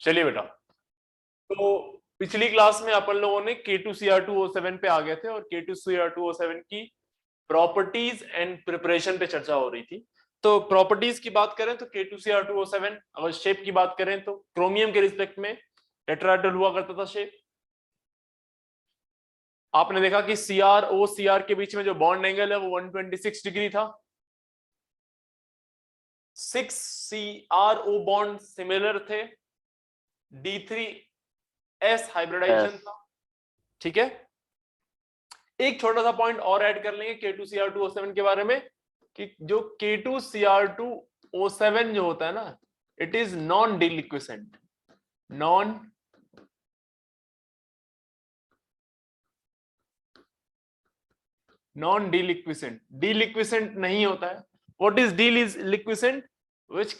चलिए बेटा, तो पिछली क्लास में अपन लोगों ने K2Cr2O7 पे आ गए थे और K2Cr2O7 की प्रॉपर्टीज एंड प्रिपरेशन पे चर्चा हो रही थी। तो प्रॉपर्टीज की बात करें तो K2Cr2O7, अगर शेप की बात करें तो क्रोमियम के रिस्पेक्ट में टेट्राहेड्रल हुआ करता था शेप। आपने देखा कि CrO Cr के बीच में जो बॉन्ड एंगल है वो 126 डिग्री था। 6 CrO बॉन्ड सिमिलर थे, D3S हाइब्रिडाइजेशन था। ठीक है, एक छोटा सा पॉइंट और ऐड कर लेंगे K2Cr2O7 के बारे में कि जो K2Cr2O7 जो होता है ना, it is non deliquescent. Non deliquescent, deliquescent नहीं होता है। What is deliquescent? which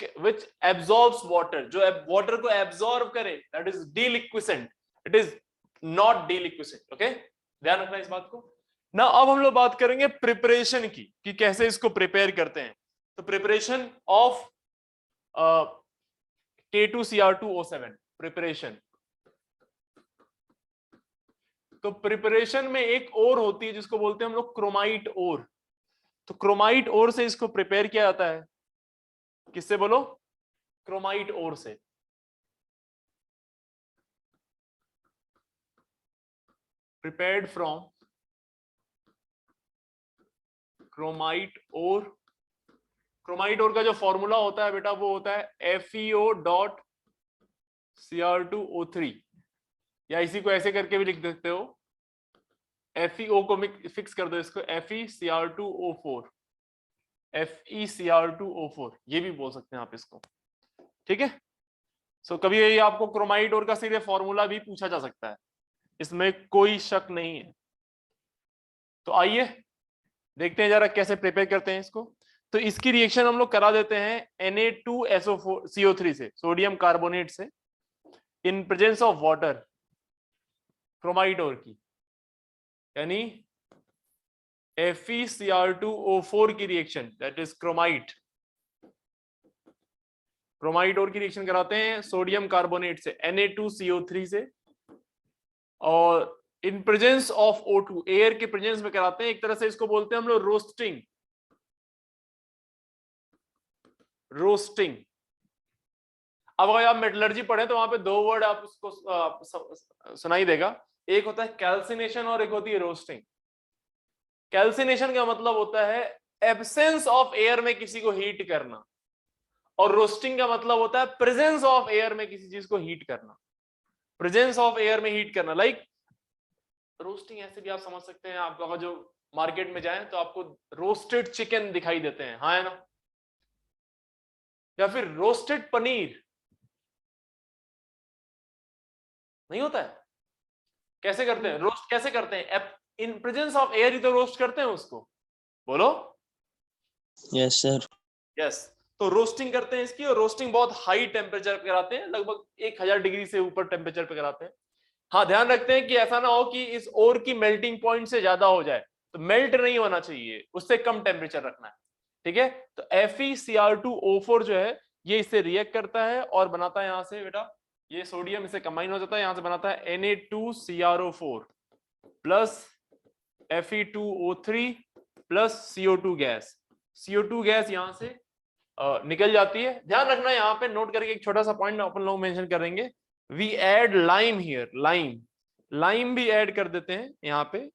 absorbs water, जो वाटर को एब्जॉर्ब करे, that is deliquescent. It is not deliquescent. Okay, ध्यान रखना इस बात को ना। अब हम लोग बात करेंगे प्रिपरेशन की कि कैसे इसको प्रिपेयर करते हैं। तो प्रिपरेशन ऑफ K2Cr2O7 प्रिपरेशन। तो प्रिपरेशन में एक और होती है जिसको बोलते हैं हम लोग क्रोमाइट ओर। तो क्रोमाइट ओर से इसको प्रिपेयर किया जाता है। किससे बोलो? क्रोमाइट ओर से। Prepared from chromite ore. Chromite ore का जो फॉर्मूला होता है बेटा वो होता है FeO.Cr2O3, या इसी को ऐसे करके भी लिख सकते हो, FeO को फिक्स कर दो, इसको FeCr2O4, FeCr2O4 ये भी बोल सकते हैं आप इसको। ठीक है, सो कभी ये आपको क्रोमाइट ओर का सीधे फॉर्मूला भी पूछा जा सकता है, इसमें कोई शक नहीं है। तो आइए देखते हैं जरा कैसे प्रिपेयर करते हैं इसको। तो इसकी रिएक्शन हम लोग करा देते हैं Na2SO4CO3 से, सोडियम कार्बोनेट से, in presence of water, chromite ore की, यानी FeCr2O4 की reaction, that is chromite. Chromite ore की रिएक्शन कराते हैं सोडियम कार्बोनेट से, Na2CO3 से, और इन प्रेजेंस ऑफ O2, एयर के प्रेजेंस में कराते हैं। एक तरह से इसको बोलते हैं हम लोग रोस्टिंग। रोस्टिंग। अब अगर आप मेटलर्जी पढ़े तो वहां पे दो वर्ड आप उसको सुनाई देगा, एक होता है कैल्सिनेशन और एक होती है रोस्टिंग। कैल्सिनेशन का मतलब होता है एब्सेंस ऑफ एयर में किसी को हीट करना, और रोस्टिंग का मतलब होता है प्रेजेंस ऑफ एयर में किसी चीज को हीट करना। प्रेजेंस ऑफ एयर में हीट करना, लाइक रोस्टिंग ऐसे भी आप समझ सकते हैं। आप अगर जो मार्केट में जाएं तो आपको रोस्टेड चिकन दिखाई देते हैं, हाँ है ना, या फिर रोस्टेड पनीर नहीं होता है। कैसे करते हैं रोस्ट? कैसे करते हैं? इन प्रेजेंस ऑफ एयर ही तो रोस्ट करते हैं उसको, बोलो। Yes sir. यस, तो रोस्टिंग करते हैं इसकी, और रोस्टिंग बहुत हाई टेम्परेचर पे कराते हैं, लगभग 1000 डिग्री से ऊपर टेम्परेचर पे कराते हैं। हाँ, ध्यान रखते हैं कि ऐसा ना हो कि इस ओर की मेल्टिंग पॉइंट से ज्यादा हो जाए, तो मेल्ट नहीं होना चाहिए, उससे कम टेम्परेचर रखना है। ठीक है, तो FeCr2O4 जो है ये इससे रिएक्ट करता है और बनाता है यहां से बेटा, ये सोडियम इससे कंबाइन हो जाता है, यहां से बनाता है Na2CrO4 plus Fe2O3 plus CO2 gas. CO2 gas यहां से निकल जाती है। ध्यान रखना, यहाँ पे नोट करके एक छोटा सा पॉइंट अपन लोग मेंशन करेंगे, we add lime here. Lime, lime भी ऐड कर देते हैं यहाँ पे,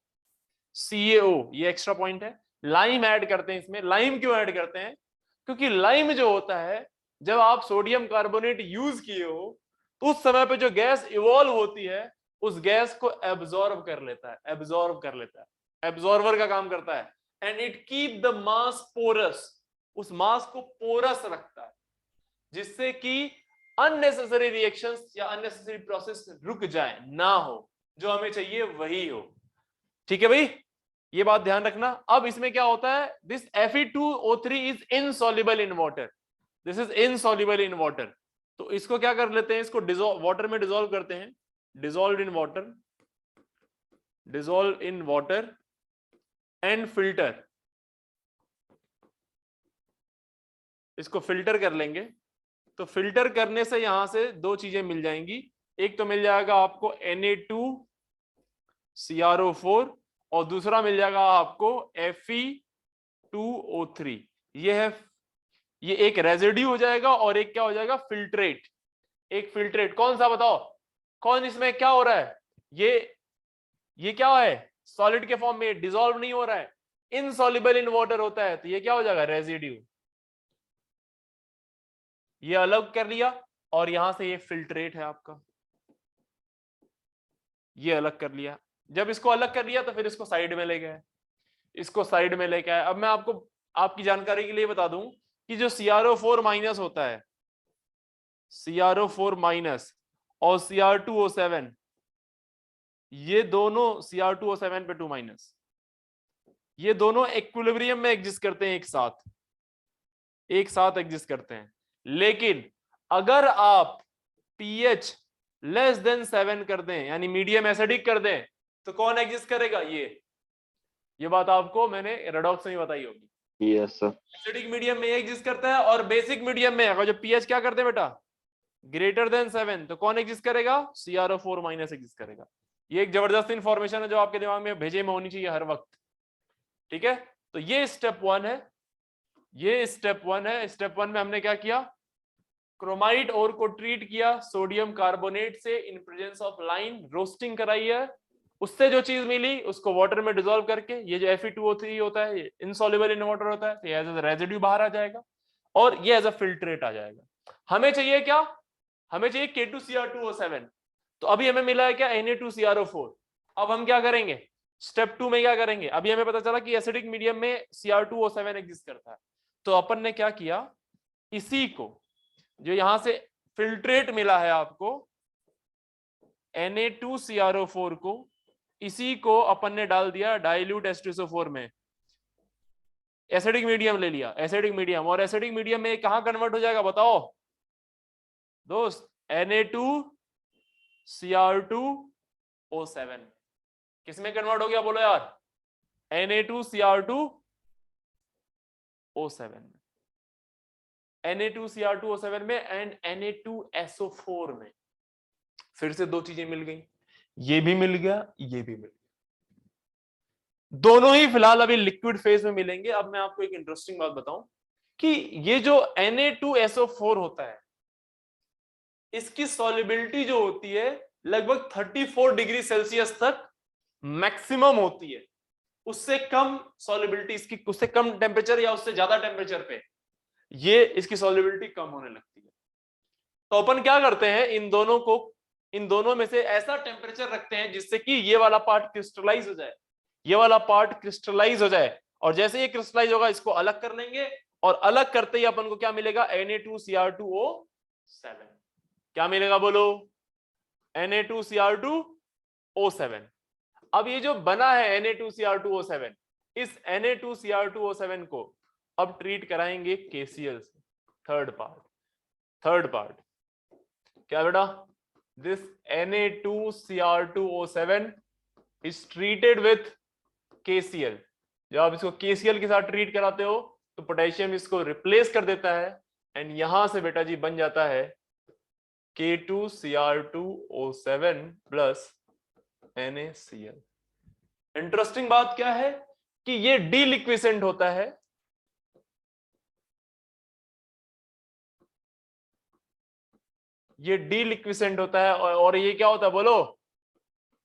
CaO, ये एक्स्ट्रा पॉइंट है। लाइम ऐड करते हैं इसमें। लाइम क्यों ऐड करते हैं? क्योंकि लाइम जो होता है, जब आप सोडियम कार्बोनेट यूज किए हो तो उस समय पे जो गैस इवॉल्व होती है उस गैस को एब्जॉर्ब कर लेता है, एब्जॉर्ब कर लेता है, एब्जॉर्बर का काम करता है। And it keep the mass porous, उस मास को पोरस रखता है, जिससे कि अननेसेसरी रिएक्शंस या अननेसेसरी प्रोसेस रुक जाए, ना हो, जो हमें चाहिए वही हो। ठीक है भाई, ये बात ध्यान रखना। अब इसमें क्या होता है, this Fe2O3 is insoluble in water, this is insoluble in water. तो इसको क्या कर लेते हैं, इसको डिसॉल्व, वाटर में डिसॉल्व करते हैं, dissolve in water, dissolve in water and filter, इसको फिल्टर कर लेंगे। तो फिल्टर करने से यहां से दो चीजें मिल जाएंगी, एक तो मिल जाएगा आपको Na2CrO4 और दूसरा मिल जाएगा आपको Fe2O3। ये एक रेजिड्यू हो जाएगा और एक क्या हो जाएगा, फिल्ट्रेट। एक फिल्ट्रेट कौन सा बताओ, कौन इसमें क्या हो रहा है, ये क्या है, सॉलिड के फॉर्म में डिसॉल्व नहीं हो रहा है, इनसॉल्युबल इन वाटर होता है, तो ये क्या हो जाएगा, रेजिड्यू। ये अलग कर लिया और यहां से ये फिल्ट्रेट है आपका, ये अलग कर लिया। जब इसको अलग कर लिया तो फिर इसको साइड में ले गए, इसको साइड में लेके आए। अब मैं आपको आपकी जानकारी के लिए बता दूं कि जो CrO4 माइनस होता है, CrO4 माइनस और Cr2O7, ये दोनों Cr2O7 पे 2 माइनस, ये दोनों इक्विलिब्रियम में एग्जिस्ट करते हैं, एक साथ एग्जिस्ट करते हैं। लेकिन अगर आप pH लेस देन 7 कर दें, यानी मीडियम एसिडिक कर दें, तो कौन एग्जिस्ट करेगा, ये बात आपको मैंने रेडॉक्स में बताई होगी। Yes sir. एसिडिक मीडियम में एग्जिस्ट करता है और बेसिक मीडियम में अगर जो pH क्या करते हैं बेटा, ग्रेटर देन 7, तो कौन एग्जिस्ट करेगा, CrO4 माइनस एग्जिस्ट करेगा। ये एक जबरदस्त इंफॉर्मेशन है जो आपके दिमाग में भेजे में होनी चाहिए हर वक्त, ठीक है। तो ये स्टेप 1 है, ये स्टेप 1 है। स्टेप 1 में हमने क्या किया, क्रोमाइड ओर को ट्रीट किया सोडियम कार्बोनेट से in presence of line, roasting कराई है, उससे जो चीज मिली उसको वाटर में डिसॉल्व करके, ये जो Fe2O3 होता है ये इनसॉल्युबल इन वाटर होता है, तो ये एज अ रेजिड्यू बाहर आ जाएगा और ये एज अ फिल्ट्रेट आ जाएगा। हमें चाहिए क्या, हमें चाहिए K2Cr2O7। तो अभी हमें मिला है क्या, Na2CrO4। अब हम क्या करेंगे, स्टेप 2 में क्या करेंगे, अभी हमें पता चला कि एसिडिक मीडियम में Cr2O7 एग्जिस्ट करता है, तो अपन ने क्या किया, इसी को जो यहां से फिल्ट्रेट मिला है आपको Na2CrO4 को, इसी को अपन ने डाल दिया डाइल्यूट H2SO4 में, एसिडिक मीडियम ले लिया, एसिडिक मीडियम, और एसिडिक मीडियम में कहां कन्वर्ट हो जाएगा बताओ दोस्त, Na2Cr2O7 किसमें कन्वर्ट हो गया बोलो यार, Na2Cr2O7 में, Na2Cr2O7 में एंड Na2SO4 में। फिर से दो चीजें मिल गई, ये भी मिल गया, ये भी मिल गया, दोनों ही फिलहाल अभी लिक्विड फेज में मिलेंगे। अब मैं आपको एक इंटरेस्टिंग बात बताऊं कि ये जो Na2SO4 होता है, इसकी सॉल्युबिलिटी जो होती है लगभग 34 डिग्री सेल्सियस तक मैक्सिमम होती है, उससे कम सॉल्युबिलिटी इसकी, उससे कम टेम्परेचर या उससे ज्यादा टेम्परेचर पे ये इसकी सॉल्युबिलिटी कम होने लगती है। तो अपन क्या करते हैं, इन दोनों में से ऐसा टेम्परेचर रखते हैं जिससे कि ये वाला पार्ट क्रिस्टलाइज हो जाए, ये वाला पार्ट क्रिस्टलाइज हो जाए, और जैसे ये क्रिस्टलाइज होगा इसको अलग कर लेंगे, और अलग करते ही अपन को क्या मिलेगा, Na2Cr2O7। क्या मिलेगा बोलो, Na2Cr2O7। अब ये जो बना है Na2Cr2O7, इस Na2Cr2O7 को अब ट्रीट कराएंगे KCl से। थर्ड पार्ट क्या बेटा, this Na2Cr2O7 is treated with KCl। जब आप इसको KCl के साथ ट्रीट कराते हो तो पोटेशियम इसको रिप्लेस कर देता है, एंड यहां से बेटा जी बन जाता है K2Cr2O7 प्लस NaCl। इंटरेस्टिंग बात क्या है कि ये डीलिक्विसेंट होता है, ये डीलिक्विसेंट होता है, और ये क्या होता है बोलो,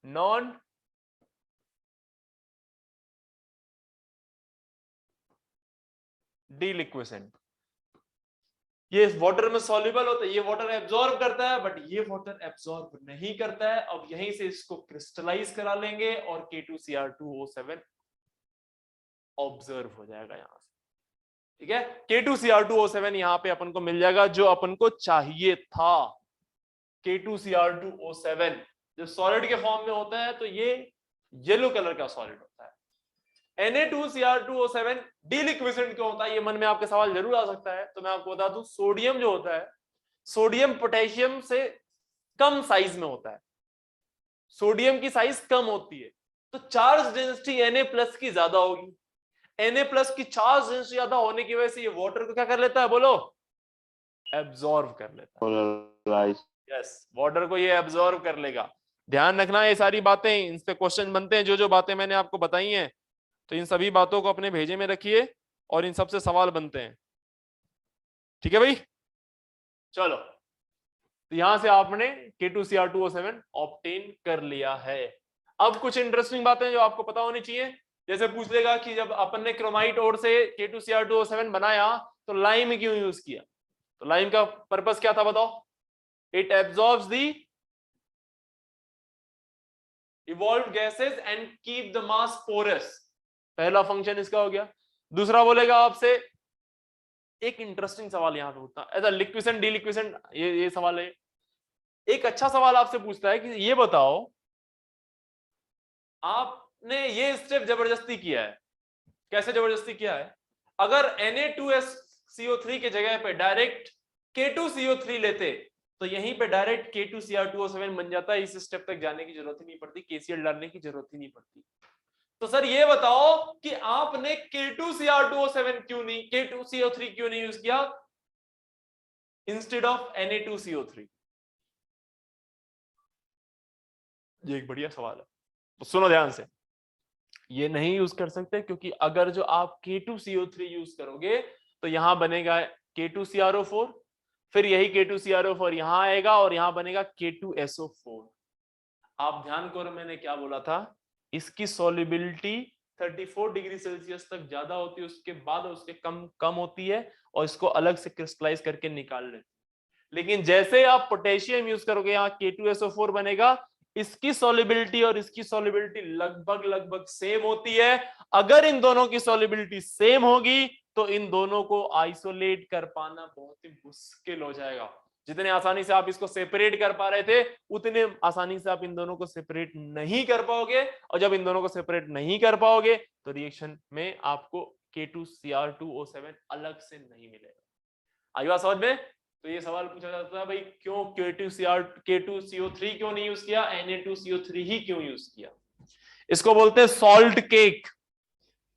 नॉन डीलिक्विसेंट। ये वाटर में सॉल्युबल होता है, ये वाटर एब्जॉर्ब करता है, बट ये वाटर एब्जॉर्ब नहीं करता है। अब यहीं से इसको क्रिस्टलाइज करा लेंगे और K2Cr2O7 ऑब्जर्व हो जाएगा यहां से, ठीक है। K2Cr2O7 यहां पे अपन को मिल जाएगा जो अपन को चाहिए था। K2Cr2O7 जब सॉलिड के फॉर्म में होता है तो ये येलो कलर का सॉलिड होता है। Na2Cr2O7 डीलिक्विसेंट क्यों होता है, ये मन में आपके सवाल जरूर आ सकता है। तो मैं आपको बता दूं, सोडियम जो होता है, सोडियम पोटेशियम से कम साइज में होता है, सोडियम की साइज कम होती है, तो चार्ज डेंसिटी Na+ की ज्यादा होगी। Na+ की चार्ज डेंसिटी ज्यादा होने की वजह से ये वाटर को क्या कर लेता है बोलो, एब्जॉर्व कर लेता है। पोलराइज। यस, वाटर को ये एब्जॉर्व कर लेगा। ध्यान रखना ये सारी बातें, इन पे क्वेश्चन बनते हैं। जो जो बातें मैंने आपको बताई हैं, तो इन सभी बातों को अपने भेजे में रखिए और इन सबसे सवाल बनते हैं। ठीक है भाई, चलो, तो यहां से आपने K2Cr2O7 ऑब्टेन कर लिया है। अब कुछ इंटरेस्टिंग बातें जो आपको पता होनी चाहिए, जैसे पूछ लेगा कि जब अपन ने क्रोमाइट ओर से K2Cr2O7 बनाया तो लाइम क्यों यूज किया, तो लाइम का पर्पस क्या था बताओ? It absorbs the evolved gases and keep the mass porous, पहला फंक्शन इसका हो गया। दूसरा बोलेगा आपसे, एक इंटरेस्टिंग सवाल यहां पे होता है, लिक्विशन डीलिक्विशन, ये सवाल है। एक अच्छा सवाल आपसे पूछता है कि ये बताओ, आपने ये स्टेप जबरदस्ती किया है। कैसे जबरदस्ती किया है? अगर Na2CO3 के जगह पे डायरेक्ट K2CO3 लेते तो यहीं पे डायरेक्ट K2Cr2O7 बन जाता है, इस स्टेप तक जाने की जरूरत ही नहीं पड़ती, KCl डालने की जरूरत ही नहीं पड़ती। तो सर ये बताओ कि आपने K2Cr2O7 क्यों नहीं, K2CO3 क्यों नहीं यूज किया इंस्टेड ऑफ Na2CO3? ये एक बढ़िया सवाल है, तो सुनो ध्यान से। ये नहीं यूज कर सकते क्योंकि अगर जो आप K2CO3 यूज करोगे तो यहां बनेगा K2CrO4, फिर यही K2CrO4 यहां आएगा और यहां बनेगा K2SO4। आप ध्यान करो मैंने क्या बोला था, इसकी सॉल्युबिलिटी 34 डिग्री सेल्सियस तक ज्यादा होती है, उसके बाद उसके कम होती है और इसको अलग से क्रिस्टलाइज करके निकाल लेते। लेकिन जैसे आप पोटेशियम यूज करोगे, यहाँ K2SO4 बनेगा, इसकी सॉल्युबिलिटी और इसकी सॉल्युबिलिटी लगभग सेम होती है। अगर इन दोनों की सॉल्युबिलिटी सेम होगी तो इन दोनों को आइसोलेट कर पाना बहुत ही मुश्किल हो जाएगा। जितने आसानी से आप इसको सेपरेट कर पा रहे थे, उतने आसानी से आप इन दोनों को सेपरेट नहीं कर पाओगे, और जब इन दोनों को सेपरेट नहीं कर पाओगे तो रिएक्शन में आपको K2Cr2O7 अलग से नहीं मिलेगा। आई बात समझ में? तो ये सवाल पूछा जाता है भाई, क्यों K2CO3 क्यों नहीं यूज किया, Na2CO3 ही क्यों यूज किया? इसको बोलते हैं सॉल्ट केक,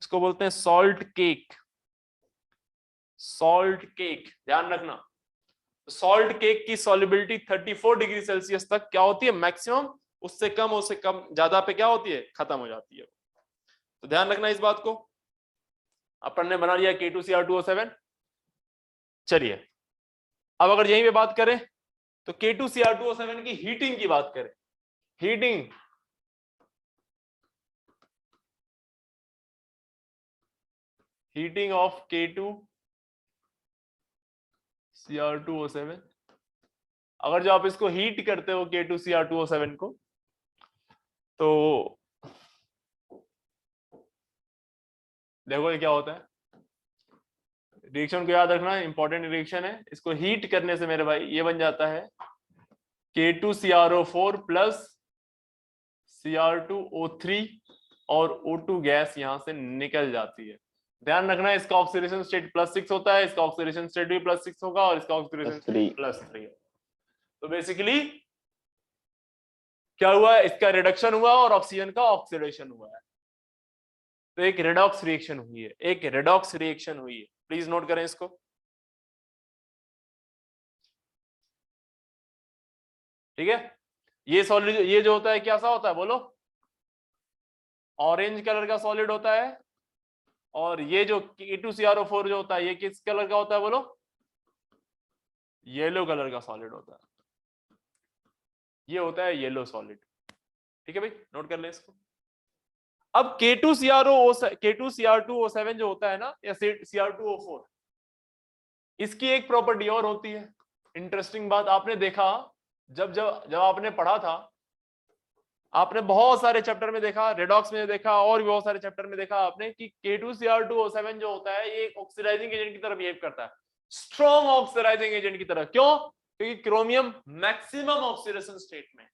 इसको बोलते हैं सॉल्ट केक। सॉल्ट केक ध्यान रखना, सॉल्ट केक की सॉल्युबिलिटी 34 डिग्री सेल्सियस तक क्या होती है मैक्सिमम, उससे कम ज्यादा पे क्या होती है, खत्म हो जाती है। तो ध्यान रखना इस बात को। अपन ने बना लिया K2Cr2O7। चलिए अब अगर यहीं पे बात करें तो K2Cr2O7 की हीटिंग की बात करें, हीटिंग ऑफ K2Cr2O7, अगर जो आप इसको हीट करते हो K2Cr2O7 को, तो देखो ये क्या होता है। रिएक्शन को याद रखना, इंपॉर्टेंट रिएक्शन है। इसको हीट करने से मेरे भाई ये बन जाता है K2CrO4 प्लस Cr2O3 और O2 गैस यहां से निकल जाती है। ध्यान रखना इसका ऑक्सीडेशन स्टेट +6 होता है, इसका ऑक्सीडेशन स्टेट भी +6 होगा और इसका ऑक्सीडेशन स्टेट +3। तो बेसिकली क्या हुआ है, इसका रिडक्शन हुआ और ऑक्सीजन का ऑक्सीडेशन हुआ है। तो एक रेडॉक्स रिएक्शन हुई है, एक रेडॉक्स रिएक्शन हुई है। प्लीज नोट करें इसको। ठीक है, ये जो होता है क्या सा होता है बोलो, ऑरेंज कलर का सॉलिड होता है, और ये जो K2CrO4 जो होता है ये किस कलर का होता है बोलो, येलो कलर का सॉलिड होता है। ये होता है येलो सॉलिड। ठीक है भाई, नोट कर ले इसको। अब K2Cr2O7 जो होता है ना, या Cr2O4, इसकी एक प्रॉपर्टी और होती है। इंटरेस्टिंग बात आपने देखा, जब आपने पढ़ा था, आपने बहुत सारे चैप्टर में देखा, रेडॉक्स में देखा और भी बहुत सारे चैप्टर में देखा आपने कि K2Cr2O7 जो होता है ये ऑक्सीडाइजिंग एजेंट की तरह बिहेव करता है, स्ट्रॉन्ग ऑक्सीडाइजिंग एजेंट की तरह। क्यों? क्योंकि क्रोमियम मैक्सिमम ऑक्सीडेशन स्टेट में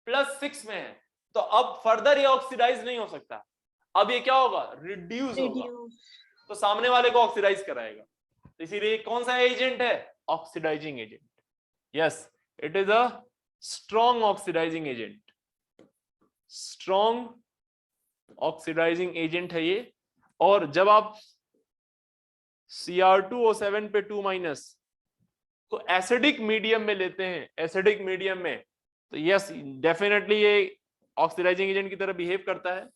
+6 में है, तो अब फर्दर ये ऑक्सीडाइज नहीं हो सकता। अब ये क्या होगा, रिड्यूस होगा, तो सामने वाले को ऑक्सीडाइज कराएगा। इसीलिए कौन सा एजेंट है, oxidising agent. Yes, it is a strong oxidising agent, strong oxidising agent है ये। और जब आप Cr2O7 पे 2- को एसिडिक मीडियम में लेते हैं, एसिडिक मीडियम में, तो यस डेफिनेटली ये ऑक्सीडाइजिंग एजेंट की तरह बिहेव करता है।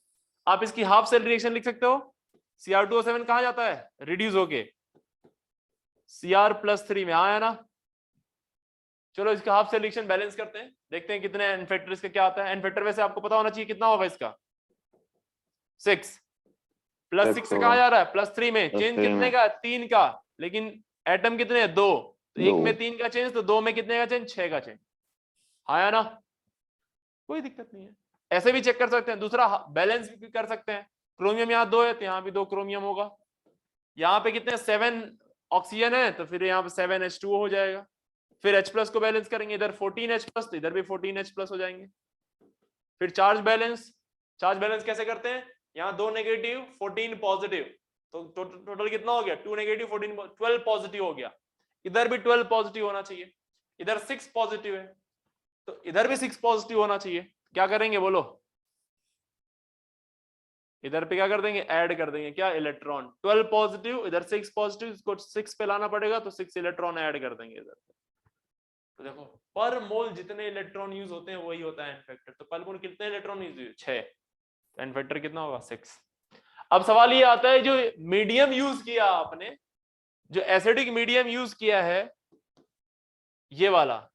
आप इसकी हाफ सेल रिएक्शन लिख सकते हो, Cr2O7 कहां जाता है, रिड्यूस होके Cr+3 में आया ना। चलो इसका हाफ सेल रिएक्शन बैलेंस करते हैं, देखते हैं कितने एन फैक्टर इसका क्या आता है। एन फैक्टर वैसे आपको पता होना चाहिए कितना होगा इसका, 6 +6 से कहा जा रहा है +3 में, चेंज कितने का, 3 का, लेकिन एटम कितने हैं, 2, तो 1 में 3 का चेंज, तो 2 में कितने का चेंज, 6 का चेंज आया ना, कोई दिक्कत नहीं है। ऐसे भी चेक कर सकते हैं, दूसरा बैलेंस भी कर सकते हैं, क्रोमियम यहाँ 2 है तो यहाँ भी 2 क्रोमियम होगा, यहाँ पे कितने 7 ऑक्सीजन है तो फिर यहाँ पे 7H2O हो जाएगा, फिर H+ को बैलेंस करेंगे, इधर 14H+ तो इधर भी 14H+ हो जाएंगे। फिर चार्ज बैलेंस कैसे करते हैं, यहाँ 2 नेगेटिव 14 पॉजिटिव, तो टोटल कितना हो गया, 2 नेगेटिव 14 12 पॉजिटिव हो गया, इधर भी 12 पॉजिटिव होना चाहिए, इधर 6 पॉजिटिव है तो इधर भी 6 पॉजिटिव होना चाहिए। क्या करेंगे बोलो, इधर पे क्या कर देंगे, ऐड कर देंगे क्या, इलेक्ट्रॉन, 12 पॉजिटिव इधर 6 पॉजिटिव, इसको 6 पे लाना पड़ेगा तो 6 इलेक्ट्रॉन ऐड कर देंगे इधर। तो देखो पर मोल जितने इलेक्ट्रॉन यूज होते हैं वही होता है एन फैक्टर, तो पर मोल कितने इलेक्ट्रॉन यूज हुए, 6, एन फैक्टर कितना होगा, 6। अब सवाल ये आता है जो मीडियम यूज किया आपने, जो एसिडिक मीडियम यूज किया है ये वाला,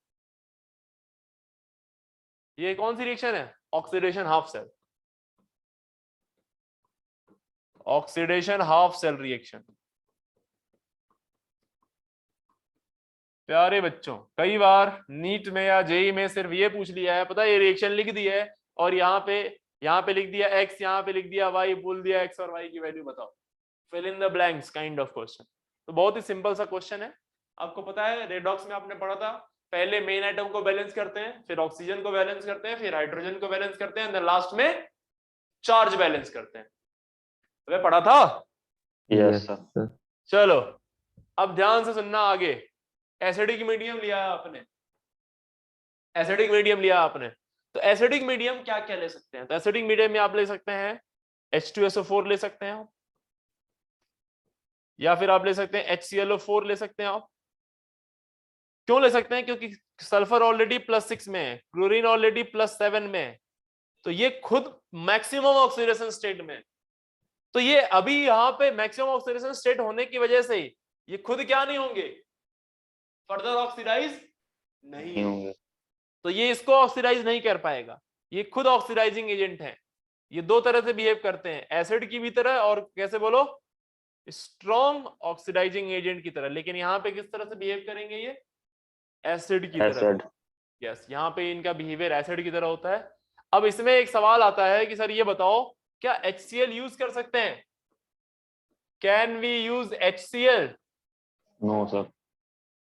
ये कौन सी रिएक्शन है, oxidation half cell, oxidation half cell reaction. प्यारे बच्चों कई बार नीट में या जेई में सिर्फ ये पूछ लिया है, पता है, ये रिएक्शन लिख दी है और यहाँ पे लिख दिया x, यहाँ पे लिख दिया y, बोल दिया x और y की वैल्यू बताओ, fill in the blanks kind of question. तो बहुत ही सिंपल सा क्वेश्चन है, आपको पता है रेडॉक्स में आपने पढ़ा था, पहले मेन आइटम को बैलेंस करते हैं, फिर ऑक्सीजन को बैलेंस करते हैं, फिर हाइड्रोजन को बैलेंस करते हैं, लास्ट में चार्ज बैलेंस करते हैं, तो पढ़ा था। Yes sir. चलो अब ध्यान से सुनना आगे, एसिडिक मीडियम लिया आपने, एसिडिक मीडियम लिया आपने, तो एसिडिक मीडियम क्या क्या ले सकते हैं, तो एसिडिक मीडियम में आप ले सकते हैं H2SO4 ले सकते हैं आप, या फिर आप ले सकते हैं HClO4 ले सकते हैं आप। क्यों ले सकते हैं, क्योंकि सल्फर ऑलरेडी +6 में है, क्लोरीन ऑलरेडी +7 में है, तो ये खुद मैक्सिमम ऑक्सीडेशन स्टेट में, तो ये अभी यहाँ पे मैक्सिमम ऑक्सीडेशन स्टेट होने की वजह से ये खुद क्या नहीं होंगे, फर्दर ऑक्सीडाइज नहीं होंगे, तो ये इसको ऑक्सीडाइज नहीं कर पाएगा, ये खुद ऑक्सीडाइजिंग एजेंट है। ये दो तरह से बिहेव करते हैं, एसिड की भी तरह और कैसे बोलो, स्ट्रॉन्ग ऑक्सीडाइजिंग एजेंट की तरह, लेकिन यहाँ पे किस तरह से बिहेव करेंगे, ये एसिड की तरह। यस, यहाँ पे इनका बिहेवियर एसिड की तरह होता है। अब इसमें एक सवाल आता है कि सर ये बताओ क्या HCl यूज कर सकते हैं, can we use HCl? No sir.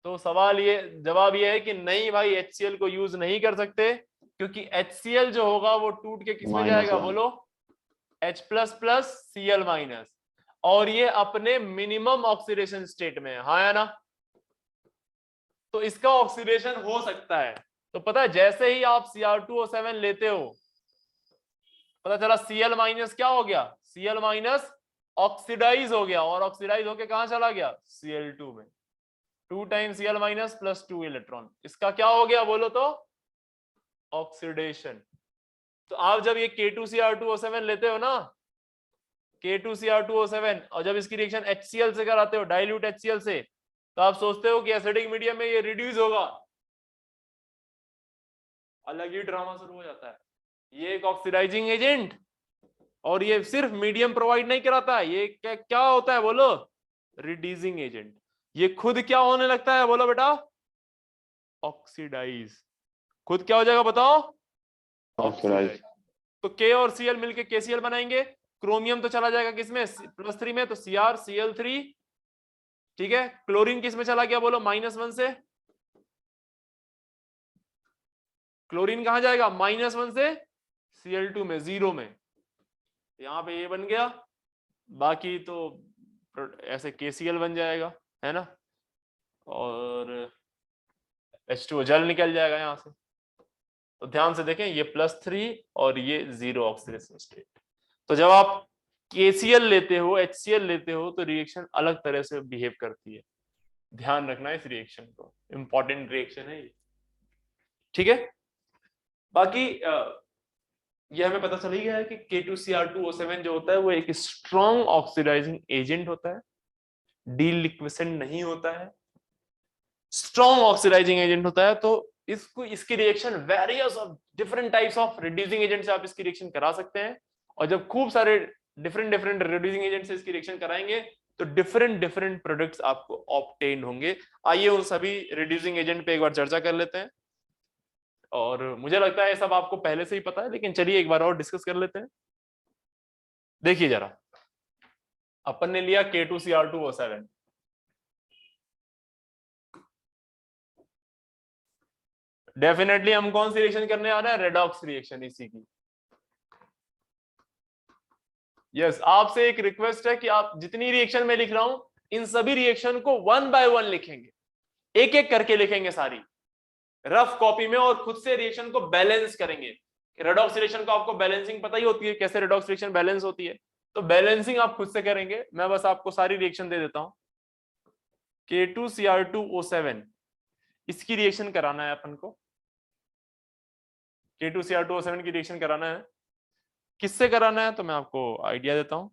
तो सवाल ये, जवाब ये है कि नहीं भाई, HCl को यूज नहीं कर सकते, क्योंकि HCl जो होगा वो टूट के किसमें जाएगा, बोलो H++Cl-, और ये अपने मिनिमम ऑक्सीडेशन स्टेट में है, हाँ या ना, तो इसका ऑक्सीडेशन हो सकता है। तो पता है जैसे ही आप Cr2O7 लेते हो, पता चला Cl- क्या हो गया, Cl- ऑक्सीडाइज हो गया, और ऑक्सीडाइज होके कहां चला गया, Cl2 में, 2 टाइम्स Cl- प्लस 2 इलेक्ट्रॉन, इसका क्या हो गया बोलो तो, ऑक्सीडेशन। तो आप जब ये K2Cr2O7 लेते हो ना, K2Cr2O7, और जब इसकी रिएक्शन HCl से कराते हो, डाइल्यूट HCl से, तो आप सोचते हो कि एसिडिक मीडियम में ये रिड्यूस होगा, अलग ही ड्रामा शुरू हो जाता है। ये एक ऑक्सीडाइजिंग एजेंट, और ये सिर्फ मीडियम प्रोवाइड नहीं कराता, ये क्या होता है बोलो, रिड्यूसिंग एजेंट। ये खुद क्या होने लगता है बोलो बेटा, ऑक्सीडाइज, खुद क्या हो जाएगा बताओ, ऑक्सीडाइज। तो K और Cl मिलके KCl बनाएंगे, क्रोमियम तो चला जाएगा किसमें, +3 में, तो CrCl3, ठीक है। क्लोरीन किस में चला गया बोलो, -1 से, क्लोरीन कहां जाएगा, -1 से Cl2 में, 0 में, यहां पे ये बन गया, बाकी तो ऐसे KCl बन जाएगा, है ना, और H2O जल निकल जाएगा यहां से। तो ध्यान से देखें, ये +3 और ये 0 ऑक्सीडेशन स्टेट। तो जब आप KCl लेते हो, HCl लेते हो, तो रिएक्शन अलग तरह से बिहेव करती है। ध्यान रखना इस रिएक्शन को, इंपॉर्टेंट रिएक्शन है ये, ठीक है। बाकी ये हमें पता चल ही गया है कि K2Cr2O7 जो होता है वो एक स्ट्रॉन्ग ऑक्सीडाइजिंग एजेंट होता है, डीलिक्विसेंट नहीं होता है, स्ट्रॉन्ग ऑक्सीडाइजिंग एजेंट होता है। तो इसको इसकी reaction various of different types of reducing agent से आप इसकी रिएक्शन करा सकते हैं, और जब खूब सारे डिफरेंट डिफरेंट रिड्यूसिंग एजेंट से इसकी रिएक्शन कराएंगे तो डिफरेंट डिफरेंट प्रोडक्ट्स आपको ऑब्टेन होंगे। आइए उन सभी रिड्यूसिंग एजेंट पे एक बार चर्चा कर लेते हैं, और मुझे लगता है सब आपको पहले से ही पता है, लेकिन चलिए एक बार और डिस्कस कर लेते हैं। देखिए जरा, अपन ने लिया K2Cr2O7, डेफिनेटली हम कौन सी रिएक्शन करने आ रहे हैं, रेडॉक्स रिएक्शन इसी की। यस, आपसे एक रिक्वेस्ट है कि आप जितनी रिएक्शन मैं लिख रहा हूं इन सभी रिएक्शन को 1 बाय 1 लिखेंगे, एक एक करके लिखेंगे सारी रफ कॉपी में, और खुद से रिएक्शन को बैलेंस करेंगे। रेडॉक्स रिएक्शन को आपको बैलेंसिंग पता ही होती है, कैसे रेडॉक्स रिएक्शन बैलेंस होती है, तो बैलेंसिंग आप खुद से करेंगे। मैं बस आपको सारी रिएक्शन दे देता हूं। K2Cr2O7 इसकी रिएक्शन कराना है अपन को, K2Cr2O7 की रिएक्शन कराना है। किससे कराना है तो मैं आपको आइडिया देता हूं।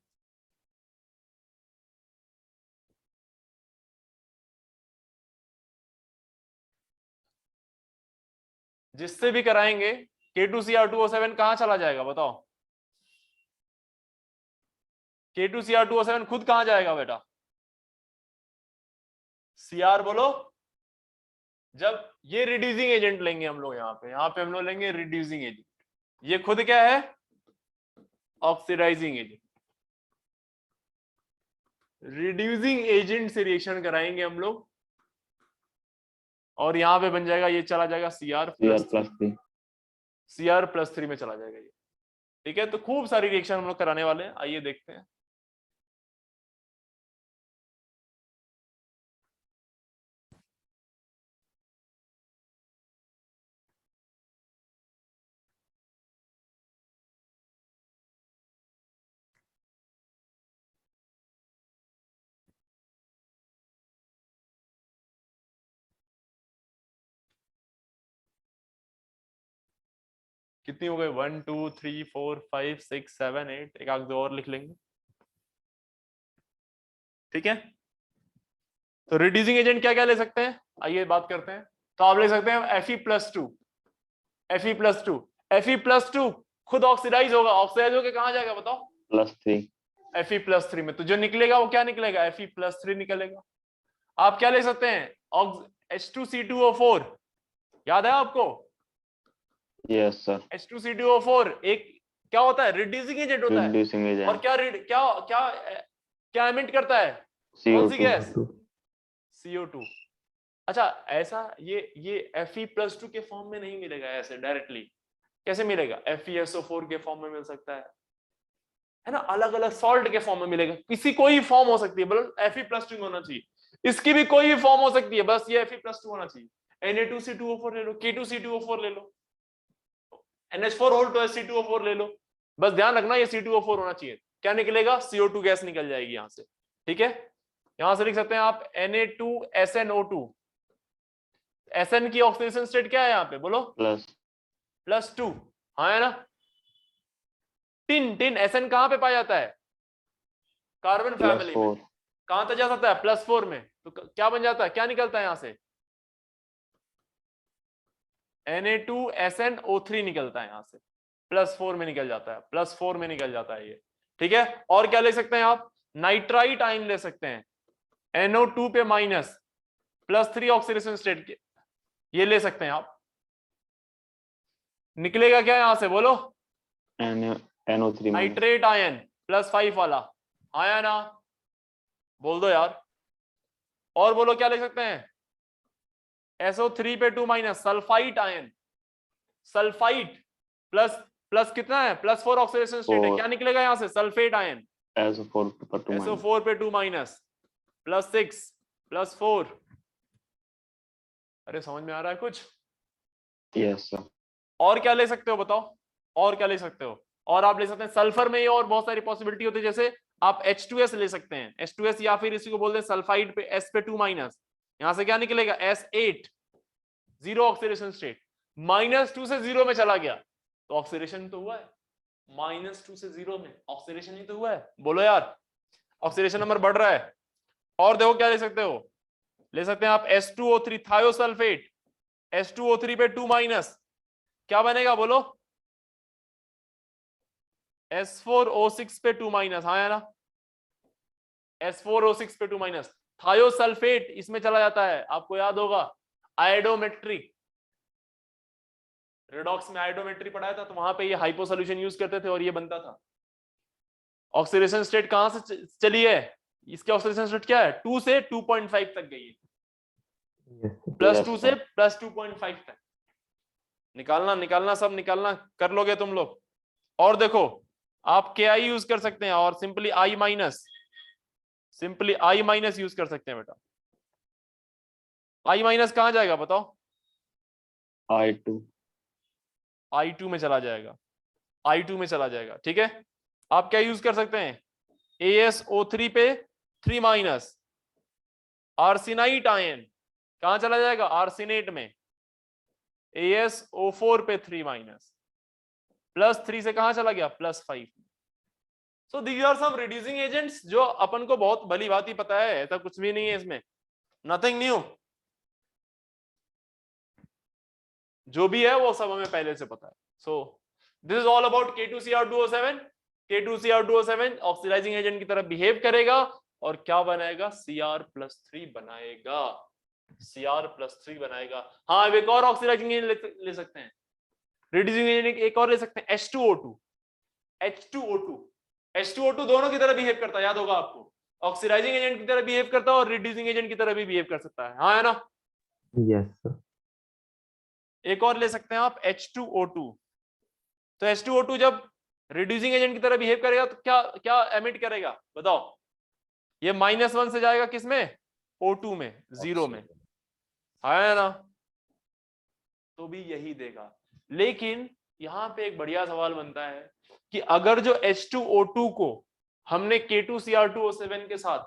जिससे भी कराएंगे K2Cr2O7 कहां चला जाएगा बताओ? K2Cr2O7 खुद कहां जाएगा बेटा? Cr बोलो। जब ये रिड्यूसिंग एजेंट लेंगे हम लोग, यहाँ पे हम लोग लेंगे रिड्यूसिंग एजेंट, ये खुद क्या है, ऑक्सीडाइजिंग एजेंट। रिड्यूसिंग एजेंट से रिएक्शन कराएंगे हम लोग, और यहाँ पे बन जाएगा, ये चला जाएगा Cr+3, Cr+3 में चला जाएगा ये, ठीक है। तो खूब सारी रिएक्शन हम लोग कराने वाले हैं, आइए देखते हैं। कितनी हो गई, 1 2 3 4 5 6 7 8, एक आध दो और लिख लेंगे, ठीक है। तो रिड्यूसिंग एजेंट क्या क्या ले सकते हैं, आइए बात करते हैं। तो आप ले सकते हैं Fe+2, Fe+2, Fe+2 खुद ऑक्सीडाइज होगा, ऑक्सीडाइज होकर कहां जाएगा बताओ? +3, Fe+3 में। तो जो निकलेगा वो क्या निकलेगा, Fe+3 निकलेगा। आप क्या ले सकते हैं, H2C2O4, याद है आपको? यस सर, H2C2O4 एक क्या होता है, रिड्यूसिंग एजेंट होता है, रिड्यूसिंग एजेंट, और क्या क्या क्या क्या एमिट करता है, कौन सी गैस, CO2। अच्छा, ऐसा ये Fe+2 के फॉर्म में नहीं मिलेगा ऐसे डायरेक्टली, कैसे मिलेगा, FeSO4 के फॉर्म में मिल सकता है ना, अलग अलग सॉल्ट के फॉर्म में मिलेगा, किसी कोई फॉर्म हो सकती है, बस Fe+2 होना चाहिए, इसकी भी कोई भी फॉर्म हो सकती है, बस ये Fe+2 होना चाहिए। Na2C2O4 ले लो, K2C2O4 ले लो, NH4 ले लो, बस ध्यान रखना ये C2O4 होना चाहिए। क्या निकलेगा, CO2 गैस निकल जाएगी यहां से, ठीक है। यहां से लिख सकते हैं आप Na2SnO2, Sn की ऑक्सीडेशन स्टेट क्या है यहाँ पे बोलो, +2, हाँ है ना। टिन Sn कहां पे पाया जाता है, कार्बन फैमिली में, कहां तक जा सकता है, +4 में। तो क्या बन जाता है, क्या निकलता है यहां से, Na2SnO3 निकलता है यहां से, +4 में निकल जाता है, +4 में निकल जाता है ये, ठीक है। और क्या ले सकते हैं आप, नाइट्राइट आयन ले सकते हैं, NO2 पे माइनस, +3 ऑक्सीडेशन स्टेट के, ये ले सकते हैं आप। निकलेगा क्या यहां से बोलो, NO3 नाइट्रेट आयन +5 वाला, आया ना, बोल दो यार। और बोलो क्या ले सकते हैं, SO3 पे 2- सल्फाइट आयन, सल्फाइट प्लस कितना है, +4 ऑक्सीडेशन स्टेट है, क्या निकलेगा यहां से, सल्फेट आयन, SO4 पे 2- +6 +4। अरे समझ में आ रहा है कुछ? Yes sir. और क्या ले सकते हो बताओ, और क्या ले सकते हो, और आप ले सकते हैं सल्फर में, और बहुत सारी पॉसिबिलिटी होती है, जैसे आप H2S ले सकते हैं, H2S, या फिर इसी को बोलते हैं सल्फाइड पे S पे 2-, यहां से क्या निकलेगा S8 जीरो ऑक्सीडेशन स्टेट, -2 से 0 में चला गया तो ऑक्सीडेशन तो हुआ है, -2 से 0 में ऑक्सीडेशन ही तो हुआ है। बोलो यार, ऑक्सीडेशन नंबर बढ़ रहा है। और देखो क्या ले सकते हो, ले सकते हैं आप S2O3 थायोसल्फेट, S2O3 पे 2 क्या बनेगा बोलो, S4O6 पे 2 हाँ है ना, S4O6 पे 2 थायोसल्फेट इसमें चला जाता है, आपको याद होगा आयोडोमेट्रिक, रेडॉक्स में आयोडोमेट्री पढ़ाया था तो वहां पे ये हाइपो सॉल्यूशन यूज करते थे और ये बनता था। ऑक्सीडेशन स्टेट कहां से चली है, इसके ऑक्सीडेशन स्टेट क्या है 2 से 2.5 तक गई है, +2 से +2.5 तक। निकालना निकालना सब निकालना कर लोगे तुम लोग। और देखो आप KI यूज कर सकते हैं और सिंपली I माइनस यूज कर सकते हैं बेटा। I- कहां जाएगा बताओ, I2 में चला जाएगा, I2 में चला जाएगा। ठीक है, आप क्या यूज कर सकते हैं, ASO3 पे 3 आर्सेनाइट आयन कहां चला जाएगा, आर्सेनेट में, ASO4 पे 3 +3 से कहां चला गया, +5। So these are some reducing agents जो अपन को बहुत भली भांति पता है, ऐसा कुछ भी नहीं है इसमें, नथिंग न्यू, जो भी है वो सब हमें पहले से पता है। So this is all about K2Cr2O7। K2Cr2O7 oxidising agent की तरह बिहेव करेगा और क्या बनाएगा, Cr+3 बनाएगा, Cr+3 बनाएगा। हाँ, अब एक और ऑक्सीडाइजिंग एजेंट ले सकते हैं, रिड्यूसिंग एजेंट एक और ले सकते हैं, H2O2। H2O2 दोनों की तरह बिहेव करता है, याद होगा आपको, ऑक्सीडाइजिंग एजेंट की तरह बिहेव करता है और रिड्यूसिंग एजेंट की तरह भी बिहेव कर सकता है, हाँ है ना। Yes sir. एक और ले सकते हैं आप H2O2। तो H2O2 जब रिड्यूसिंग एजेंट की तरह बिहेव करेगा तो क्या क्या एमिट करेगा बताओ, ये -1 से जाएगा किसमें, O2 में, 0 में, है ना, तो भी यही देगा। लेकिन यहां पे एक बढ़िया सवाल बनता है कि अगर जो H2O2 को हमने K2Cr2O7 के साथ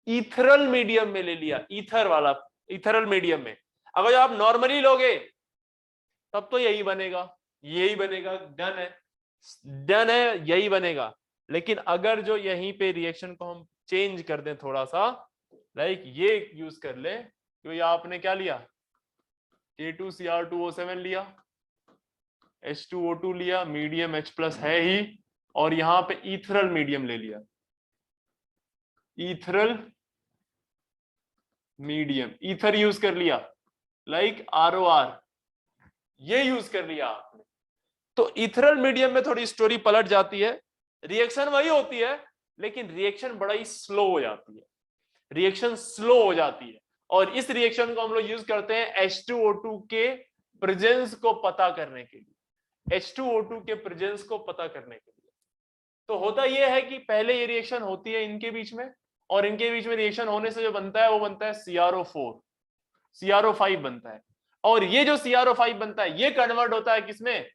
ईथरल मीडियम में ले लिया, ईथर वाला, ईथरल मीडियम में, अगर आप नॉर्मली लोगे तब तो यही बनेगा, यही बनेगा, डन है, डन है, यही बनेगा। लेकिन अगर जो यहीं पे रिएक्शन को हम चेंज कर दें थोड़ा सा, लाइक ये यूज कर ले, तो ये आपने क्या लिया, K2Cr2O7 लिया, H2O2 लिया, मीडियम H+ है ही, और यहां पे ईथरल मीडियम ले लिया, ईथरल मीडियम, ईथर यूज कर लिया, लाइक ROR, ये यूज कर लिया आपने, तो इथरल मीडियम में थोड़ी स्टोरी पलट जाती है, रिएक्शन वही होती है लेकिन रिएक्शन बड़ा ही स्लो हो जाती है, रिएक्शन स्लो हो जाती है। और इस रिएक्शन को हम लोग यूज करते हैं H2O2 के प्रेजेंस को पता करने के लिए, H2O2 के प्रेजेंस को पता करने के लिए। तो होता यह है कि पहले ये रिएक्शन होती है इनके बीच में, और इनके बीच में रिएक्शन होने से जो बनता है वो बनता है CrO4, CrO5 बनता है, और ये जो CrO5 बनता है ये कन्वर्ट होता है किसमें,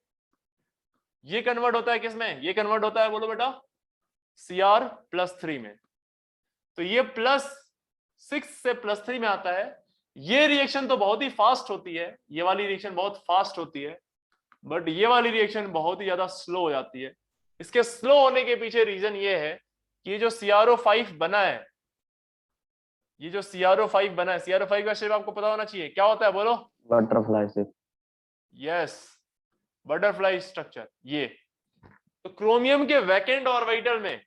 ये कन्वर्ट होता है किसमें, ये कन्वर्ट होता है बोलो बेटा Cr+3 में। तो ये +6 से +3 में आता है। ये रिएक्शन तो बहुत ही फास्ट होती है, ये वाली रिएक्शन बहुत फास्ट होती है, बट ये वाली रिएक्शन बहुत ही ज्यादा स्लो हो जाती है। इसके स्लो होने के पीछे रीजन ये है कि ये जो CrO5 बना है, ये जो CrO5 बना है, CrO5 का शेप आपको पता होना चाहिए, क्या होता है बोलो, बटरफ्लाई से, यस, बटरफ्लाई स्ट्रक्चर। ये तो क्रोमियम के वैकेंट ऑर्बिटल में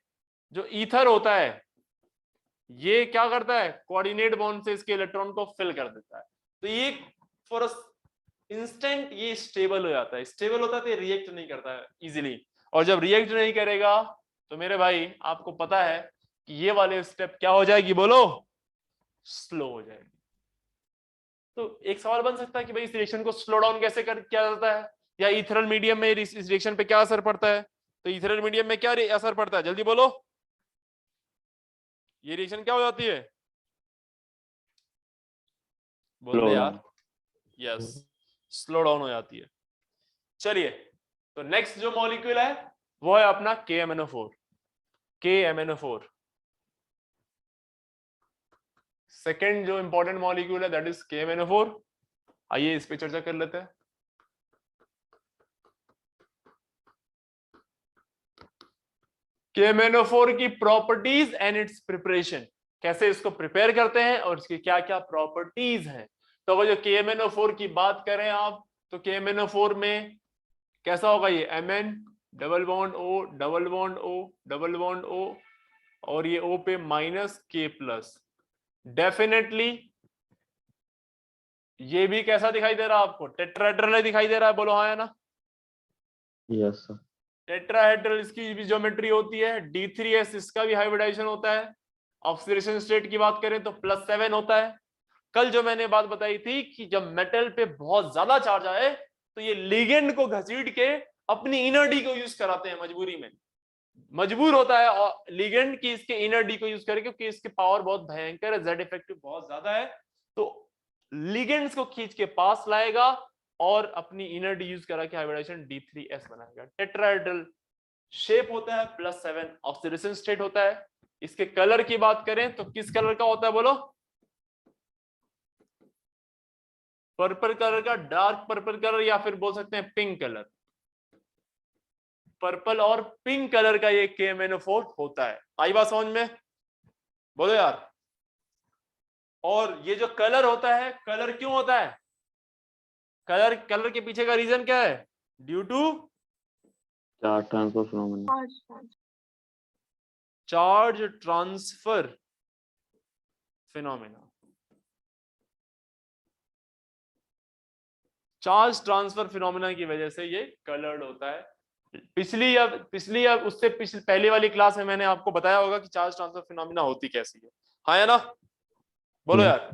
जो ईथर होता है ये क्या करता है, कोऑर्डिनेट बॉन्ड से इसके इलेक्ट्रॉन को फिल कर देता है, तो ये फॉर इंस्टेंट ये स्टेबल हो जाता है, स्टेबल होता है तो रिएक्ट नहीं करता है इजीली, और जब रिएक्ट नहीं करेगा तो मेरे भाई आपको पता है कि ये वाले स्टेप क्या हो जाएगी बोलो, स्लो हो जाएगी। तो एक सवाल बन सकता है कि भाई इस रिएक्शन को स्लो डाउन कैसे किया जाता है, या इथरल मीडियम में इस रिएक्शन पे क्या असर पड़ता है, तो इथरल मीडियम में क्या असर पड़ता है, जल्दी बोलो, ये रिएक्शन क्या हो जाती है, बोल दे यार, यस, स्लो डाउन हो जाती है। चलिए, तो नेक्स्ट जो मॉलिक्यूल है वो है अपना KMnO4, KMnO4। सेकेंड जो इंपॉर्टेंट मॉलिक्यूल है दैट इज KMnO4। आइए इस पे चर्चा कर लेते हैं। KMnO4 की प्रॉपर्टीज एंड इट्स प्रिपरेशन, कैसे इसको प्रिपेयर करते हैं और इसकी क्या क्या प्रॉपर्टीज हैं। तो अगर जो KMnO4 की बात करें आप, तो KMnO4 में कैसा होगा ये Mn double bond O double bond O double bond O और ये O पे -K+। डेफिनेटली ये भी कैसा दिखाई दे रहा है आपको, टेट्राहेड्रल दिखाई दे रहा है, बोलो हाँ या ना। Yes, sir. टेट्राहेड्रल इसकी भी ज्योमेट्री होती है। D3S इसका भी हाइब्रिडाइजेशन होता है। ऑक्सीडेशन स्टेट की बात करें तो +7 होता है। कल जो मैंने बात बताई थी कि जब मेटल पे बहुत ज्यादा चार्ज आए तो ये लिगेंड को घसीट के अपनी इनर डी को यूज कराते हैं, मजबूरी में मजबूर होता है और लिगेंड की इसके इनर डी को यूज करके, क्योंकि इसकी पावर बहुत भयंकर है, जेड इफेक्टिव बहुत ज्यादा है, तो लिगेंड्स को खींच के पास लाएगा और अपनी इनर डी यूज करा के हाइब्रिडाइजेशन D3S बनाएगा। टेट्राहेड्रल शेप होता है, +7 ऑक्सीडेशन स्टेट होता है। इसके कलर की बात करें तो किस कलर का होता है बोलो, पर्पल कलर का, डार्क पर्पल कलर या फिर बोल सकते हैं पिंक कलर। पर्पल और पिंक कलर का ये KMnO4 होता है। आई बात समझ में, बोलो यार। और ये जो कलर होता है, कलर क्यों होता है, कलर के पीछे का रीजन क्या है, due to Charge transfer phenomena. Charge transfer phenomena. Charge transfer phenomena की वजह से ये कलर्ड होता है। पिछली या उससे पहले वाली क्लास में मैंने आपको बताया होगा कि चार्ज ट्रांसफर फिनोमेना होती कैसी है, हाँ या ना, बोलो यार।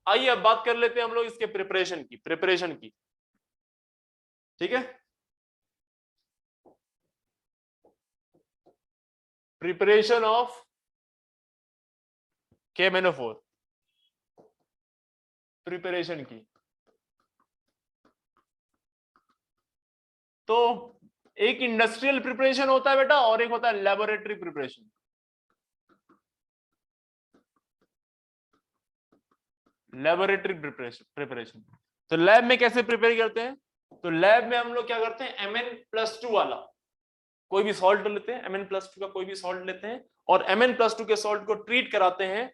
आइए अब बात कर लेते हैं हम लोग इसके प्रिपरेशन की, ठीक है। प्रिपरेशन ऑफ KMnO4, प्रिपरेशन की। तो एक इंडस्ट्रियल प्रिपरेशन होता है बेटा और एक होता है लेबोरेटरी प्रिपरेशन। लेबोरेटरी प्रिपरेशन तो लैब में कैसे प्रिपेयर करते हैं, तो लैब में हम लोग क्या करते हैं, Mn+2 वाला कोई भी सॉल्ट लेते हैं, Mn+2 का कोई भी सॉल्ट लेते हैं और Mn+2 के सॉल्ट को ट्रीट कराते हैं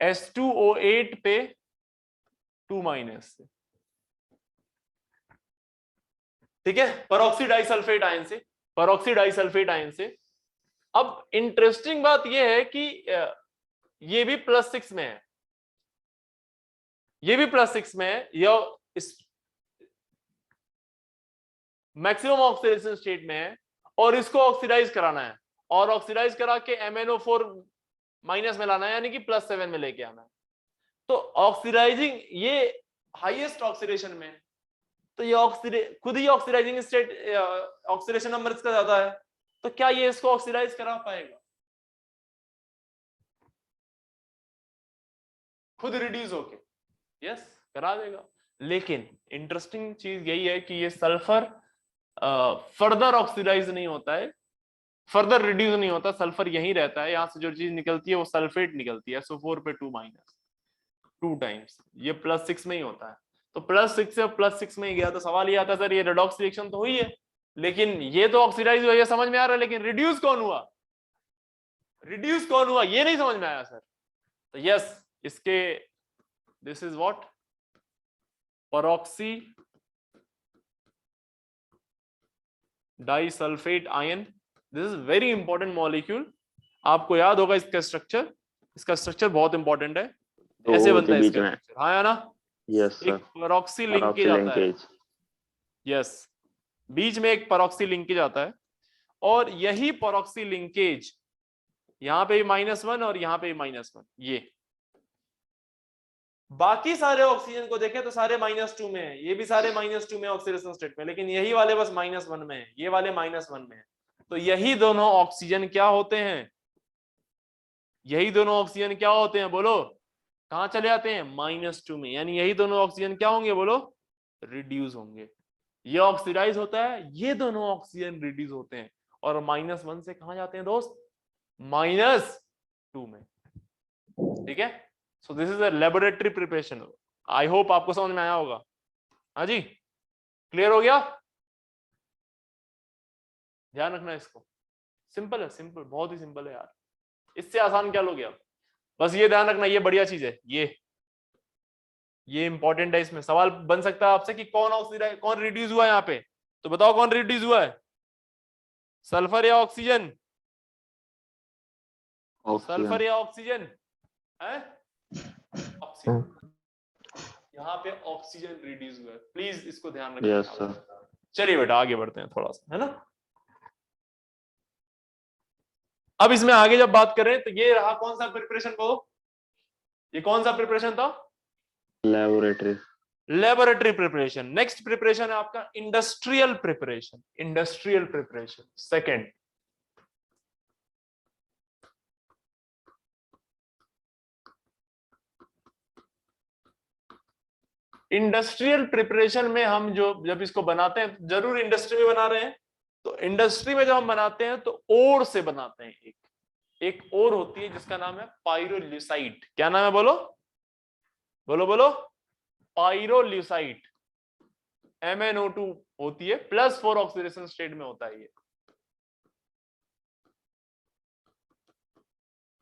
S2O8 पे 2- से, ठीक है, परऑक्सी डाइसल्फेट आयन से। अब इंटरेस्टिंग बात यह है कि ये भी +6 में है, ये भी +6 में है, या इस मैक्सिमम ऑक्सीडेशन स्टेट में है और इसको ऑक्सीडाइज कराना है और ऑक्सीडाइज करा के MnO4 माइनस में लाना है, यानी कि +7 में लेके आना है। तो ऑक्सीडाइजिंग ये हाईएस्ट ऑक्सीडेशन में है, तो ये खुद ही ऑक्सीडाइजिंग स्टेट, ऑक्सीडेशन नंबर इसका ज्यादा है, तो क्या ये इसको ऑक्सीडाइज करा पाएगा, खुद रिड्यूस होके, यस करा देगा। लेकिन इंटरेस्टिंग चीज यही है कि ये सल्फर फर्दर ऑक्सीडाइज नहीं होता है, फर्दर रिड्यूस नहीं होता, सल्फर यहीं रहता है। यहां से जो चीज निकलती है वो सल्फेट निकलती है, SO4 पे 2 टाइम्स, ये +6 में ही होता है। तो +6 से +6 में ही गया, तो सवाल ये आता है सर ये रेडॉक्स रिएक्शन तो हुई है, लेकिन ये तो ऑक्सीडाइज हुआ, ये समझ में आ रहा है, लेकिन रिड्यूस कौन हुआ ये नहीं समझ में आया सर। तो यस, इसके this is what, परऑक्सी disulphate ion, this is very important molecule. आपको याद होगा इसका स्ट्रक्चर बहुत इंपॉर्टेंट है, ऐसे बनता है इसका स्ट्रक्चर, हाँ या ना, Yes, sir. एक परऑक्सी लिंकेज आता है, यस, बीच में एक परऑक्सी लिंकेज आता है और यही परऑक्सी लिंकेज यहां पे -1 और यहां पे -1, ये बाकी सारे ऑक्सीजन को देखें तो सारे -2 में है, ये भी सारे -2 में ऑक्सीडेशन स्टेट में, लेकिन यही वाले बस -1 में है, ये वाले -1 में है। तो यही दोनों ऑक्सीजन क्या होते हैं, बोलो कहां चले जाते हैं, -2 में, यानी यही दोनों ऑक्सीजन क्या होंगे बोलो, रिड्यूस होंगे। ये ऑक्सीडाइज होता है, ये दोनों ऑक्सीजन रिड्यूस होते हैं और -1 से कहां जाते हैं दोस्त, -2 में। ठीक है, so this is a laboratory preparation. I hope आपको समझ में आया होगा। हाँ जी, क्लियर हो गया? ध्यान रखना इसको, सिंपल है, सिंपल, बहुत ही सिंपल है यार, इससे आसान क्या लोगे आप। बस ये ध्यान रखना, ये बढ़िया चीज है, ये इंपॉर्टेंट है। इसमें सवाल बन सकता है आपसे कि कौन रिड्यूस हुआ है यहाँ पे, तो बताओ कौन रिड्यूस हुआ है, सल्फर या ऑक्सीजन? सल्फर या ऑक्सीजन है? ऑक्सीजन। यहाँ पे ऑक्सीजन रिड्यूस हुआ है, प्लीज इसको ध्यान रखना। Yes sir. चलिए बेटा आगे बढ़ते हैं थोड़ा सा, है ना। अब इसमें आगे जब बात करें तो ये रहा कौन सा प्रिपरेशन को, ये कौन सा प्रिपरेशन था, लेबोरेटरी प्रिपरेशन। नेक्स्ट प्रिपरेशन है आपका industrial preparation. Industrial preparation second. Industrial preparation में हम जब इसको बनाते हैं, जरूर इंडस्ट्री में बना रहे हैं, तो इंडस्ट्री में जब हम बनाते हैं तो ओर से बनाते हैं। एक ओर होती है जिसका नाम है पाइरोल्यूसाइट। क्या नाम है, बोलो बोलो बोलो, पाइरोल्यूसाइट। MnO2 होती है, +4 ऑक्सीडेशन स्टेट में होता है ये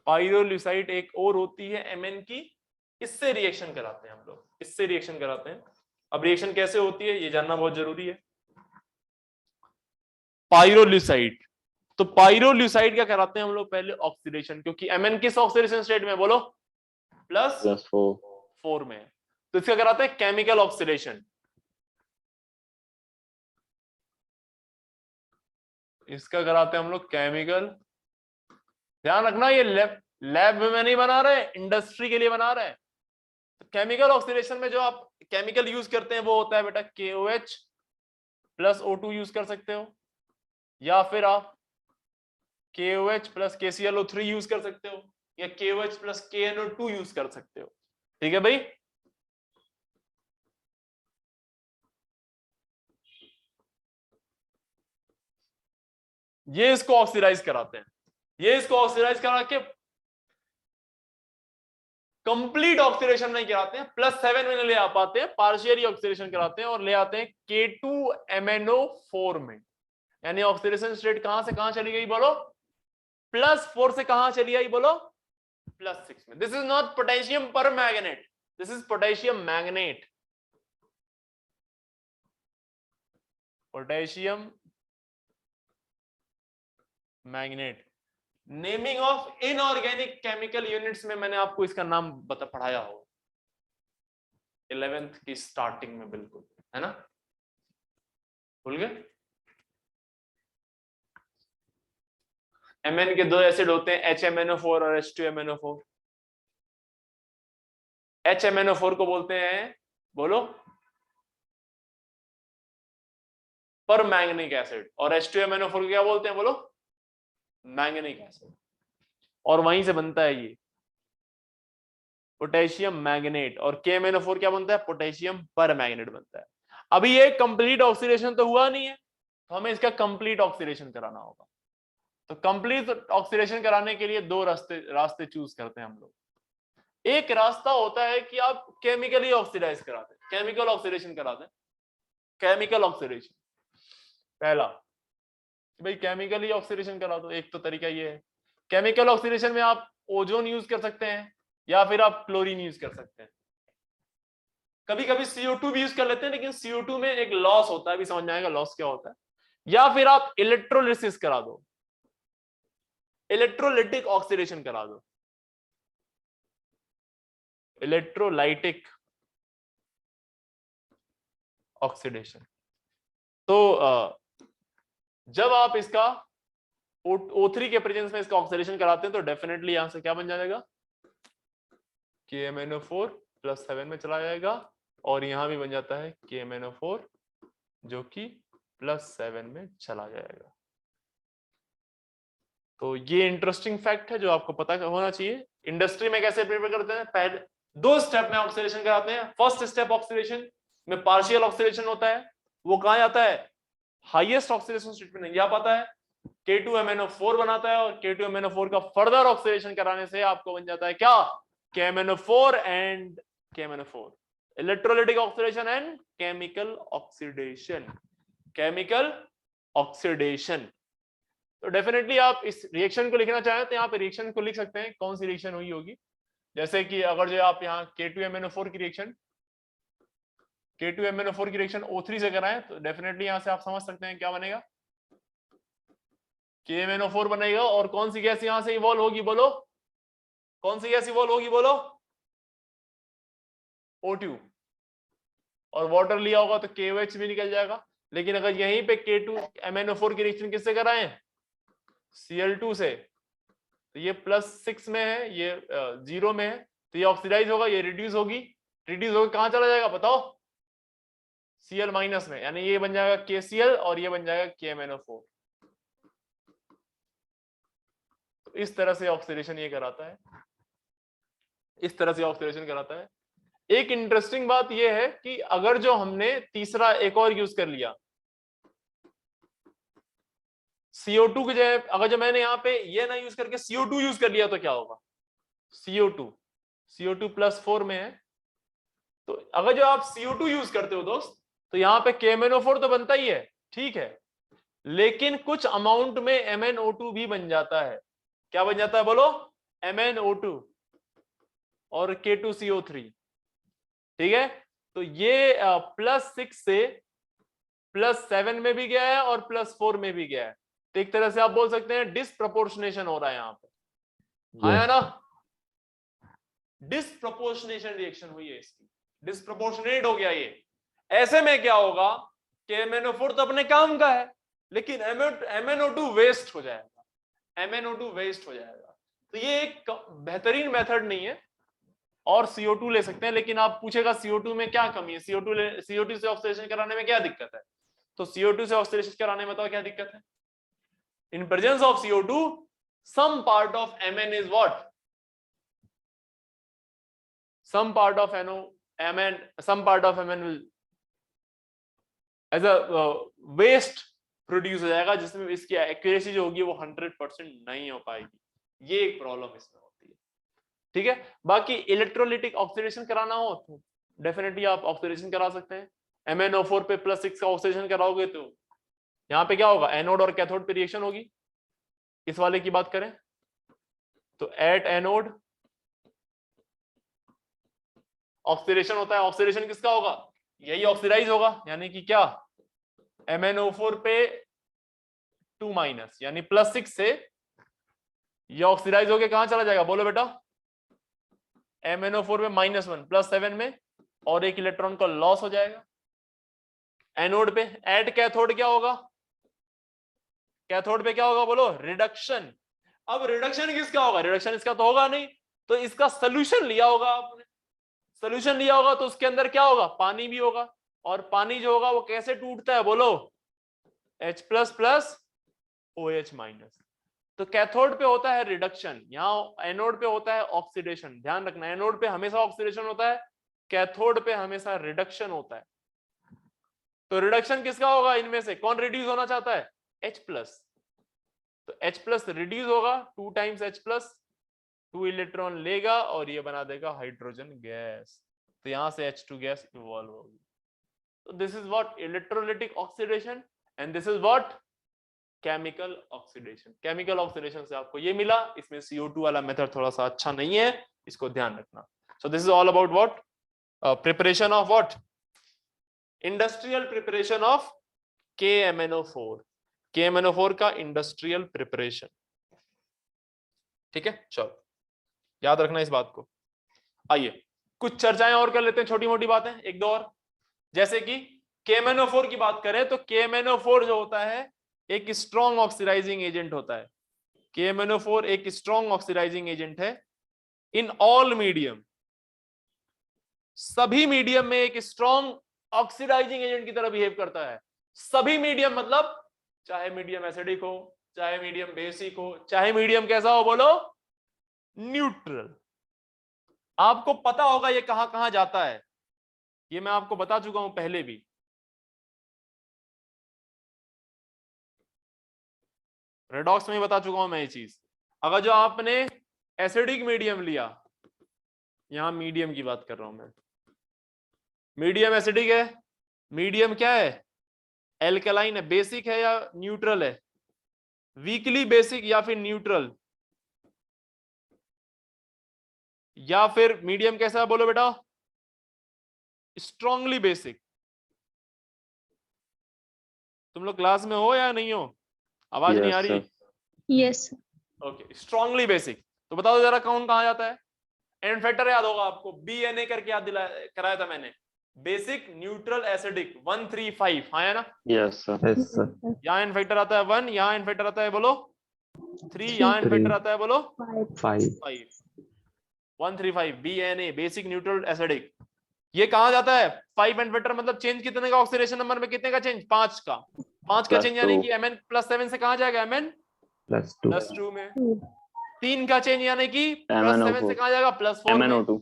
पाइरोल्यूसाइट। एक और होती है Mn की, इससे रिएक्शन कराते हैं हम लोग, इससे रिएक्शन कराते हैं। अब रिएक्शन कैसे होती है ये जानना बहुत जरूरी है। पाइरोल्यूसाइट, तो पाइरोल्यूसाइट क्या कराते हैं हम लोग, पहले ऑक्सीडेशन, क्योंकि Mn किस ऑक्सीडेशन स्टेट में, बोलो, +4 में, तो इसका कराते हैं केमिकल ऑक्सीडेशन। इसका कराते हैं हम लोग केमिकल। ध्यान रखना ये लैब में नहीं बना रहे, इंडस्ट्री के लिए बना रहे हैं। तो केमिकल ऑक्सीडेशन में जो आप केमिकल यूज करते हैं वो होता है बेटा KOH + O2 यूज कर सकते हो, या फिर आप KOH + KClO3 यूज कर सकते हो, या KOH + KNO2 यूज कर सकते हो। ठीक है भाई, ये इसको ऑक्सीडाइज कराते हैं। ये इसको ऑक्सीडाइज करा के कंप्लीट ऑक्सीडेशन नहीं कराते हैं, +7 में ले आ पाते हैं, पार्शियली ऑक्सीडेशन कराते हैं और ले आते हैं K2MnO4 में। यानी ऑक्सीडेशन स्टेट कहां से कहां चली गई, बोलो, +4 से कहां चली आई, बोलो, +6 में। दिस इज नॉट पोटेशियम पर magnet, this is potassium magnet. Potassium magnet. Naming of inorganic chemical units में मैंने आपको इसका नाम पढ़ाया हो 11th की स्टार्टिंग में, बिल्कुल, है ना, भूल गए। Mn के 2 एसिड होते हैं, HMnO4 और H2MnO4। HMnO4 को बोलते हैं, बोलो, परमैंगनिक एसिड, और H2MnO4 को क्या बोलते हैं, बोलो, मैंगनिक एसिड। और वहीं से बनता है ये पोटेशियम मैग्नेट, और KMnO4 क्या बनता है, पोटेशियम परमैंगनेट बनता है। अभी ये कंप्लीट ऑक्सीडेशन तो हुआ नहीं है, तो हमें इसका कंप्लीट ऑक्सीडेशन कराना होगा। तो कंप्लीट ऑक्सीडेशन कराने के लिए 2 रास्ते चूज करते हैं हम लोग। एक रास्ता होता है कि आप केमिकली ऑक्सीडाइज कराते हैं, केमिकल ऑक्सीडेशन कराते हैं। केमिकल ऑक्सीडेशन पहला, भाई केमिकली ऑक्सीडेशन करा दो। एक तो तरीका ये है, केमिकल ऑक्सीडेशन में आप ओजोन यूज कर सकते हैं या फिर आप क्लोरीन यूज कर सकते हैं। कभी कभी CO2 भी यूज कर लेते हैं, लेकिन CO2 में एक लॉस होता है, अभी समझ में आएगा लॉस क्या होता है। या फिर आप इलेक्ट्रोलिसिस करा दो, इलेक्ट्रोलाइटिक ऑक्सीडेशन करा दो, इलेक्ट्रोलाइटिक ऑक्सीडेशन। तो जब आप इसका O3 के प्रेजेंस में इसका ऑक्सीडेशन कराते हैं तो डेफिनेटली यहां से क्या बन जाएगा, KMnO4 +7 में चला जाएगा, और यहां भी बन जाता है KMnO4 जो कि +7 में चला जाएगा। तो ये इंटरेस्टिंग फैक्ट है जो आपको पता होना चाहिए। इंडस्ट्री में कैसे प्रिपेयर करते हैं, पहले 2 स्टेप में ऑक्सीडेशन कराते हैं। फर्स्ट स्टेप ऑक्सीडेशन में पार्शियल ऑक्सीडेशन होता है, वो कहाँ जाता है, हाईएस्ट ऑक्सीडेशन स्टेट में नहीं जा पाता है, K2MnO4 बनाता है, और K2MnO4 का फर्दर ऑक्सीडेशन कराने से आपको बन जाता है क्या, KMnO4 and KMnO4, electrolytic oxidation and chemical oxidation, chemical oxidation. तो डेफिनेटली आप इस रिएक्शन को लिखना चाहें तो यहाँ पे रिएक्शन को लिख सकते हैं, कौन सी रिएक्शन हुई होगी, जैसे कि अगर जो आप यहाँ K2MnO4 की रिएक्शन K2MnO4 की रिएक्शन O3 से कराएं तो डेफिनेटली यहां से आप समझ सकते हैं क्या बनेगा, KMnO4 बनेगा, और कौन सी गैस यहां से इवॉल्व होगी, बोलो कौन सी गैस इवॉल्व होगी, बोलो O2, और वाटर लिया होगा तो KOH भी निकल जाएगा। लेकिन अगर यहीं पे K2MnO4 की रिएक्शन किससे कराएं, Cl2 से, तो ये +6 में है, ये 0 में है, तो ये ऑक्सीडाइज होगा, ये रिड्यूस होगी, रिड्यूस होकर कहां चला जाएगा बताओ, Cl- में, यानी ये बन जाएगा KCl और ये बन जाएगा KMnO4। तो इस तरह से ऑक्सीडेशन ये कराता है, इस तरह से ऑक्सीडेशन कराता है। एक इंटरेस्टिंग बात ये है कि अगर जो हमने तीसरा एक और यूज कर लिया CO2 की जगह, अगर जो मैंने यहाँ पे ये ना यूज करके CO2 यूज कर लिया तो क्या होगा, CO2 +4 में है, तो अगर जो आप CO2 यूज करते हो दोस्त तो यहाँ पे KMnO4 तो बनता ही है, ठीक है, लेकिन कुछ अमाउंट में MnO2 भी बन जाता है। क्या बन जाता है बोलो, MnO2 और K2CO3, ठीक है। तो ये +6 से +7 में भी गया है और +4 में भी गया है, तो एक तरह से आप बोल सकते हैं डिसप्रपोर्शनेशन हो रहा है यहाँ पे, हाँ ना, डिसप्रपोर्शनेशन रिएक्शन हुई है इसकी, डिसप्रपोर्शनेट हो गया ये। ऐसे में क्या होगा कि MnO4 तो अपने काम का है, लेकिन MnO2 वेस्ट हो जाएगा, MnO2 वेस्ट हो जाएगा। तो ये एक बेहतरीन मेथड नहीं है, और CO2 ले सकते हैं, लेकिन आप पूछेगा CO2 में क्या कमी है, CO2 से ऑक्सीडेशन कराने में क्या दिक्कत है, तो CO2 से ऑक्सीडेशन कराने में तो क्या दिक्कत है, इन presence of CO2 some part of Mn is what, some part of Mn will as a waste produce हो जाएगा, जिसमें इसकी एक्यूरेसी जो होगी वो 100% नहीं हो पाएगी, ये एक प्रॉब्लम इसमें होती है, ठीक है। बाकी इलेक्ट्रोलिटिक ऑक्सीडेशन कराना हो तो डेफिनेटली आप ऑक्सीडेशन करा सकते हैं, MnO4 पे +6 का ऑक्सीडेशन कराओगे तो यहाँ पे क्या होगा, एनोड और कैथोड पे रिएक्शन होगी। इस वाले की बात करें तो एट एनोड ऑक्सीडेशन होता है, ऑक्सीडेशन किसका होगा, यही ऑक्सीडाइज होगा, यानी कि क्या, MnO4 पे 2- यानी +6 से ये ऑक्सीडाइज होके कहां चला जाएगा बोलो बेटा, MnO4 में -1 +7 में, और एक इलेक्ट्रॉन का लॉस हो जाएगा एनोड पे। एट कैथोड क्या होगा, कैथोड पे क्या होगा बोलो, रिडक्शन। अब रिडक्शन किसका होगा, रिडक्शन इसका तो होगा नहीं, तो इसका सोल्यूशन लिया होगा आपने, सोल्यूशन लिया होगा तो उसके अंदर क्या होगा, पानी भी होगा, और पानी जो होगा वो कैसे टूटता है बोलो, H++ OH-। तो कैथोड पे होता है रिडक्शन, यहाँ एनोड पे होता है ऑक्सीडेशन, ध्यान रखना एनोड पे हमेशा ऑक्सीडेशन होता है, कैथोड पे हमेशा रिडक्शन होता है। तो रिडक्शन किसका होगा, इनमें से कौन रिड्यूस होना चाहता है, H+, तो H+ रिड्यूस होगा 2 टाइम्स H+, 2 इलेक्ट्रॉन लेगा और ये बना देगा हाइड्रोजन गैस, तो यहां से H2 गैस इवॉल्व होगी। तो this is what electrolytic oxidation and this is what chemical oxidation. Chemical oxidation से आपको ये मिला, इसमें CO2 वाला मेथड थोड़ा सा अच्छा नहीं है, इसको ध्यान रखना। सो this is all about what preparation of what, industrial preparation of KMnO4, KMnO4 का इंडस्ट्रियल प्रिपरेशन, ठीक है। चलो याद रखना इस बात को। आइए कुछ चर्चाएं और कर लेते हैं, छोटी मोटी बातें एक दो और, जैसे कि KMnO4 की बात करें तो KMnO4 जो होता है एक स्ट्रॉन्ग ऑक्सीडाइजिंग एजेंट होता है। KMnO4 एक स्ट्रॉन्ग ऑक्सीडाइजिंग एजेंट है इन ऑल मीडियम, सभी मीडियम में एक स्ट्रॉन्ग ऑक्सीडाइजिंग एजेंट की तरह बिहेव करता है। सभी मीडियम मतलब चाहे मीडियम एसिडिक हो, चाहे मीडियम बेसिक हो, चाहे मीडियम कैसा हो बोलो, न्यूट्रल। आपको पता होगा ये कहां कहां जाता है, ये मैं आपको बता चुका हूं पहले भी। रेडॉक्स में ही बता चुका हूं मैं ये चीज। अगर जो आपने एसिडिक मीडियम लिया, यहां मीडियम की बात कर रहा हूं मैं, मीडियम एसिडिक है, मीडियम क्या है, एल्कलाइन है, बेसिक है या न्यूट्रल है, वीकली बेसिक या फिर न्यूट्रल, या फिर मीडियम कैसा है बोलो बेटा, स्ट्रांगली बेसिक। तुम लोग क्लास में हो या नहीं हो, आवाज नहीं आ Yes, रही? sir. Yes okay, strongly basic. तो बताओ जरा कौन कहां जाता है? एंड फैक्टर याद होगा आपको, BNA करके याद कराया था मैंने, बेसिक न्यूट्रल एसिडिक 1 3 5, हाँ है ना? Yes, sir. Yes, sir. यहाँ एंड फैक्टर आता है 1, यहाँ एंड फैक्टर आता है बोलो 3, यहाँ एंड फैक्टर 3, आता है बोलो 5. 5। 1 3 5 BNA बेसिक न्यूट्रल एसिडिक। ये कहां जाता है? 5 एंड फैक्टर मतलब चेंज कितने का ऑक्सीडेशन नंबर में, कितने का चेंज? 5 का। 5 का Plus चेंज यानी 2. कि Mn+7 से कहां जाएगा? +2. Mn+2 में। 3 का चेंज यानी कि +7 से कहां जाएगा? +4 में। MnO2.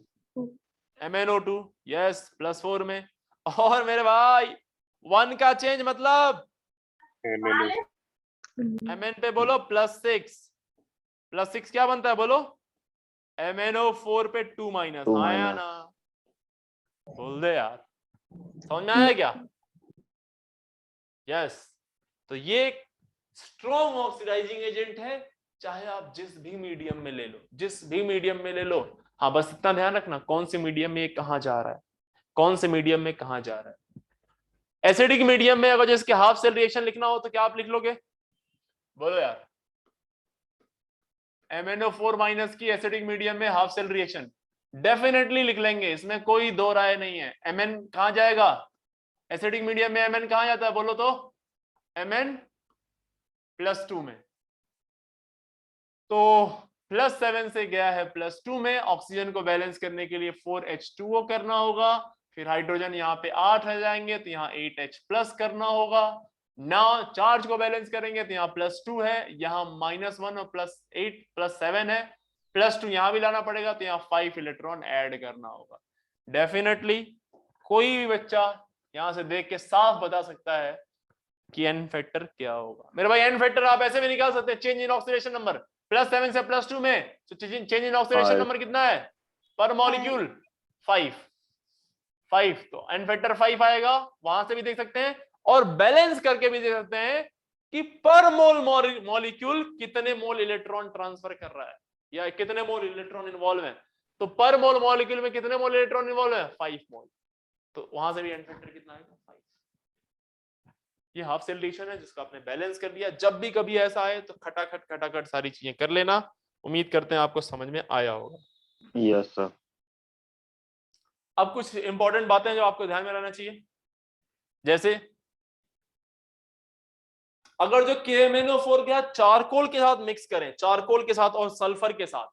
MnO2 यस +4 में। और मेरे भाई 1 का चेंज मतलब Mn पे बोलो +6, +6 क्या बनता है बोलो? MnO4 पे 2 माइनस, 2 हाँ या minus. ना? बोल दे यार, समझ में आया क्या? यस। तो ये एक स्ट्रॉन्ग ऑक्सीडाइजिंग एजेंट है, चाहे आप जिस भी मीडियम में ले लो, जिस भी मीडियम में ले लो। हाँ बस इतना ध्यान रखना कौन से मीडियम में ये कहां जा रहा है, कौन से मीडियम में कहां जा रहा है। एसिडिक मीडियम में अगर जिसके हाफ सेल रिएक्शन लिखना हो तो क्या आप लिख लोगे बोलो यार? MnO4 माइनस की एसिडिक मीडियम में हाफ सेल रिएक्शन डेफिनेटली लिख लेंगे, इसमें कोई दो राय नहीं है। Mn कहां जाएगा एसिडिक मीडियम में? Mn कहां जाता है बोलो तो? Mn+2 में। तो +7 से गया है +2 में, ऑक्सीजन को बैलेंस करने के लिए 4H2O करना होगा, फिर हाइड्रोजन यहाँ पे 8 रह जाएंगे तो यहाँ 8H+ करना होगा ना। चार्ज को बैलेंस करेंगे तो यहाँ +2 है, यहाँ -1 और +8 +7 है, +2 यहाँ भी लाना पड़ेगा तो यहाँ 5 इलेक्ट्रॉन ऐड करना होगा। डेफिनेटली कोई भी बच्चा यहाँ से देख के साफ बता सकता है कि एन फैक्टर क्या होगा। मेरे भाई एन फैक्टर आप ऐसे भी निकाल सकते हैं, चेंज इन ऑक्सीडेशन नंबर +7 से +2 में, तो चेंज इन ऑक्सीडेशन 5. नंबर कितना है पर मॉलिक्यूल? 5। तो एन फैक्टर 5 आएगा, वहां से भी देख सकते हैं, और बैलेंस करके भी देख सकते हैं कि पर मोल मॉलिक्यूल कितने मोल इलेक्ट्रॉन ट्रांसफर कर रहा है या कितने मोल इलेक्ट्रॉन इन्वॉल्व है। तो पर मोल मॉलिक्यूल में कितने मोल इलेक्ट्रॉन इन्वॉल्व है? 5 मोल। तो वहां से भी एन फैक्टर कितना आएगा? 5। ये हाफ सेल रिएक्शन है जिसका आपने बैलेंस कर दिया। जब भी कभी ऐसा आए तो खटाखट सारी चीजें कर लेना। उम्मीद करते हैं आपको समझ में आया होगा। Yes, sir. अब कुछ इंपॉर्टेंट बातें जो आपको ध्यान में रहना चाहिए, जैसे अगर जो KMnO4 के साथ चारकोल के साथ मिक्स करें, चारकोल के साथ और सल्फर के साथ,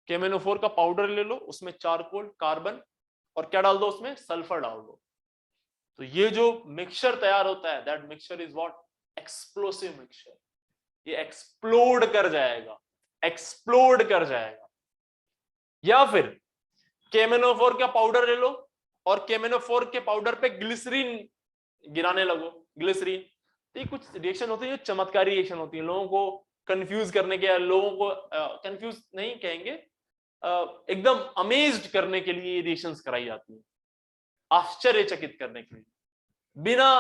KMnO4 का पाउडर ले लो, उसमें चारकोल कार्बन और क्या डाल दो उसमें? सल्फर डाल दो। तो ये जो मिक्सचर तैयार होता है, that mixture is what? Explosive mixture. ये एक्सप्लोड कर जाएगा, एक्सप्लोड कर जाएगा। या फिर KMnO4 का पाउडर ले लो और KMnO4 के पाउडर पे ग्लिसरीन गिराने लगो, ग्लिसरीन। तो ये कुछ रिएक्शन होती है, चमत्कारी रिएक्शन होती है, लोगों को कंफ्यूज करने के, लोगों को कंफ्यूज नहीं कहेंगे, एकदम अमेज्ड करने के लिए ये रिएक्शंस कराई जाती है, आश्चर्यचकित करने के लिए। बिना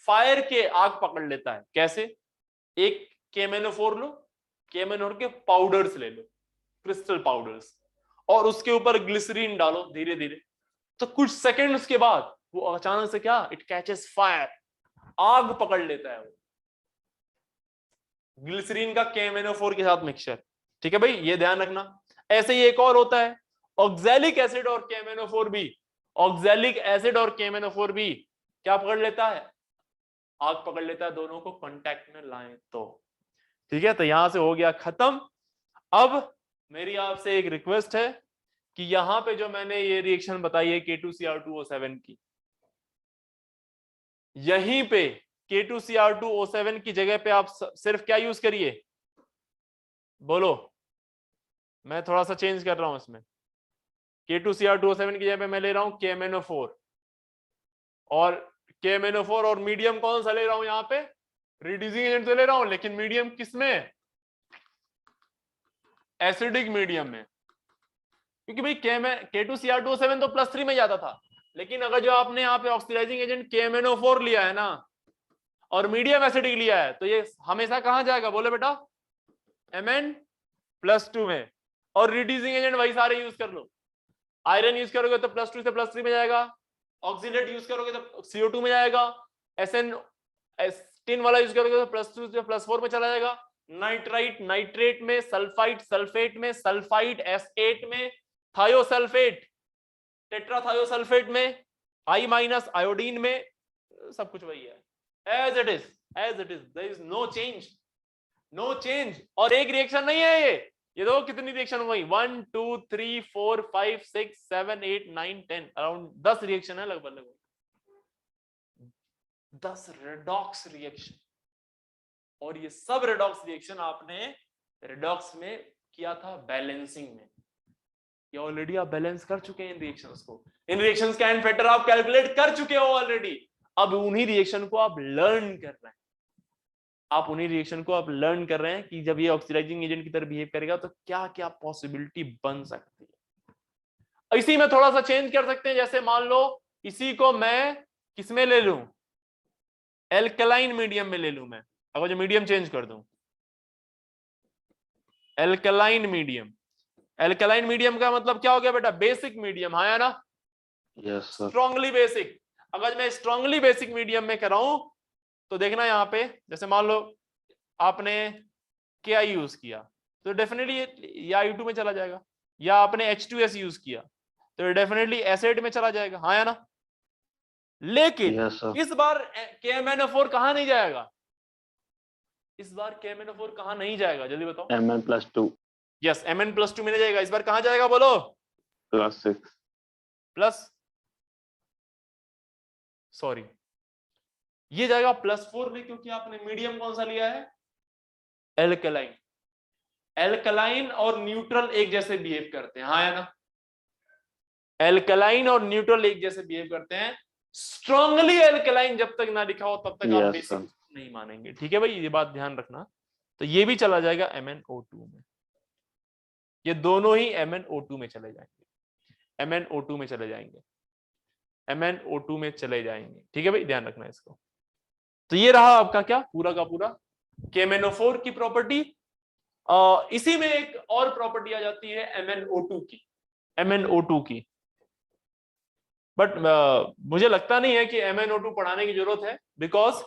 फायर के आग पकड़ लेता है। कैसे? एक KMnO4 लो, KMnO4 के पाउडर्स ले लो, क्रिस्टल पाउडर्स, और उसके ऊपर ग्लिसरीन डालो धीरे धीरे, तो कुछ सेकंड्स के बाद वो अचानक से क्या? इट कैचेस फायर, आग पकड़ लेता है वो, ग्लिसरीन का KMnO4 के साथ मिक्सचर। ठीक है भाई, ये ध्यान रखना। ऐसे ही एक और होता है ऑक्सैलिक एसिड और KMnO4 भी, ऑक्सैलिक एसिड और KMnO4 भी क्या पकड़ लेता है? आग पकड़ लेता है, दोनों को कांटेक्ट में लाएं तो। ठीक है, तो यहां से हो गया खत्म। अब मेरी आपसे एक रिक्वेस्ट है कि यहां पे जो मैंने ये रिएक्शन बताई है K2Cr2O7 की, यहीं पे K2Cr2O7 की जगह पे आप सिर्फ क्या यूज करिए बोलो? मैं थोड़ा सा चेंज कर रहा हूं इसमें। K2Cr2O7 की जगह पे मैं ले रहा हूं KMnO4, और KMnO4 और मीडियम कौन सा ले रहा हूं यहाँ पे, रिड्यूसिंग एजेंट तो ले रहा हूं, लेकिन मीडियम किसमें, एसिडिक मीडियम में, क्योंकि भाई K2Cr2O7 तो +3 में जाता था, लेकिन अगर जो आपने यहाँ पे ऑक्सीडाइजिंग एजेंट KMnO4 लिया है ना और मीडियम एसिडिक लिया है, तो ये हमेशा कहां जाएगा बोले बेटा, Mn+2 में। और रिड्यूसिंग एजेंट वही सारे यूज कर लो, आयरन यूज करोगे तो +2 से +3 में जाएगा, ऑक्सीलेट यूज करोगे तो CO2 में जाएगा, SN वाला यूज करोगे तो +2 से +4 में चला जाएगा, नाइट्राइट नाइट्रेट में, सल्फाइड सल्फेट में, सल्फाइड S8 में, थायोसल्फेट टेट्राथायोसल्फेट में, I- आयोडीन में, सब कुछ वही है, as it is, there is no change. और एक रिएक्शन नहीं है ये देखो कितनी रिएक्शन हो गई, 1 2 3 4 5 6 7 8 9 10, अराउंड 10 रिएक्शन है लगभग 10 रेडॉक्स रिएक्शन। और ये सब रेडॉक्स रिएक्शन आपने रेडॉक्स में किया था बैलेंसिंग में, ये ऑलरेडी आप बैलेंस कर चुके हैं इन रिएक्शंस को, इन रिएक्शंस का एंड फैक्टर आप कैलकुलेट कर चुके हो ऑलरेडी। अब उन्हीं रिएक्शन को आप लर्न कर रहे हैं, आप उन्हीं रिएक्शन को आप लर्न कर रहे हैं कि जब ये ऑक्सीडाइजिंग एजेंट की तरह बिहेव करेगा तो क्या क्या पॉसिबिलिटी बन सकती है। इसी में थोड़ा सा चेंज कर सकते हैं, जैसे मान लो इसी को मैं किसमें ले लूं, एल्कलाइन मीडियम में ले लूं मैं, अगर जो मीडियम चेंज कर दूं, एल्कलाइन मीडियम, एल्कलाइन मीडियम का मतलब क्या हो गया बेटा, बेसिक मीडियम, हाँ या ना, यस सर, स्ट्रांगली बेसिक। अगर मैं स्ट्रांगली बेसिक मीडियम में कराऊं तो देखना यहाँ पे, जैसे मान लो आपने Ki यूज किया तो डेफिनेटली या I2 में चला जाएगा, या आपने H2S यूज किया तो डेफिनेटली एसिड में चला जाएगा, हाँ या ना। लेकिन यस सर, इस बार KMnO4 कहां नहीं जाएगा, इस बार KMnO4 कहां नहीं जाएगा, जल्दी बताओ। Mn+2 यस, Mn+2 में नहीं जाएगा, इस बार कहां जाएगा बोलो, +6 प्लस, सॉरी ये जाएगा +4 में, क्योंकि आपने मीडियम कौन सा लिया है, एल्कलाइन। एल्कलाइन और न्यूट्रल एक जैसे बिहेव करते हैं, हाँ या ना, एल्कलाइन और न्यूट्रल एक जैसे बिहेव करते हैं। स्ट्रांगली एल्कलाइन जब तक ना लिखा हो तब तक आप Yes, बेसिक sir. नहीं मानेंगे, ठीक है भाई, ये बात ध्यान रखना। तो ये भी चला जाएगा MnO2 में, ये दोनों ही MnO2 में चले जाएंगे, MnO2 में चले जाएंगे, MnO2 में चले जाएंगे, ठीक है भाई, ध्यान रखना इसको। तो ये रहा आपका क्या पूरा का पूरा KMnO4 की प्रॉपर्टी। इसी में एक और प्रॉपर्टी आ जाती है MnO2 की, बट मुझे लगता नहीं है कि MnO2 पढ़ाने की जरूरत है, बिकॉज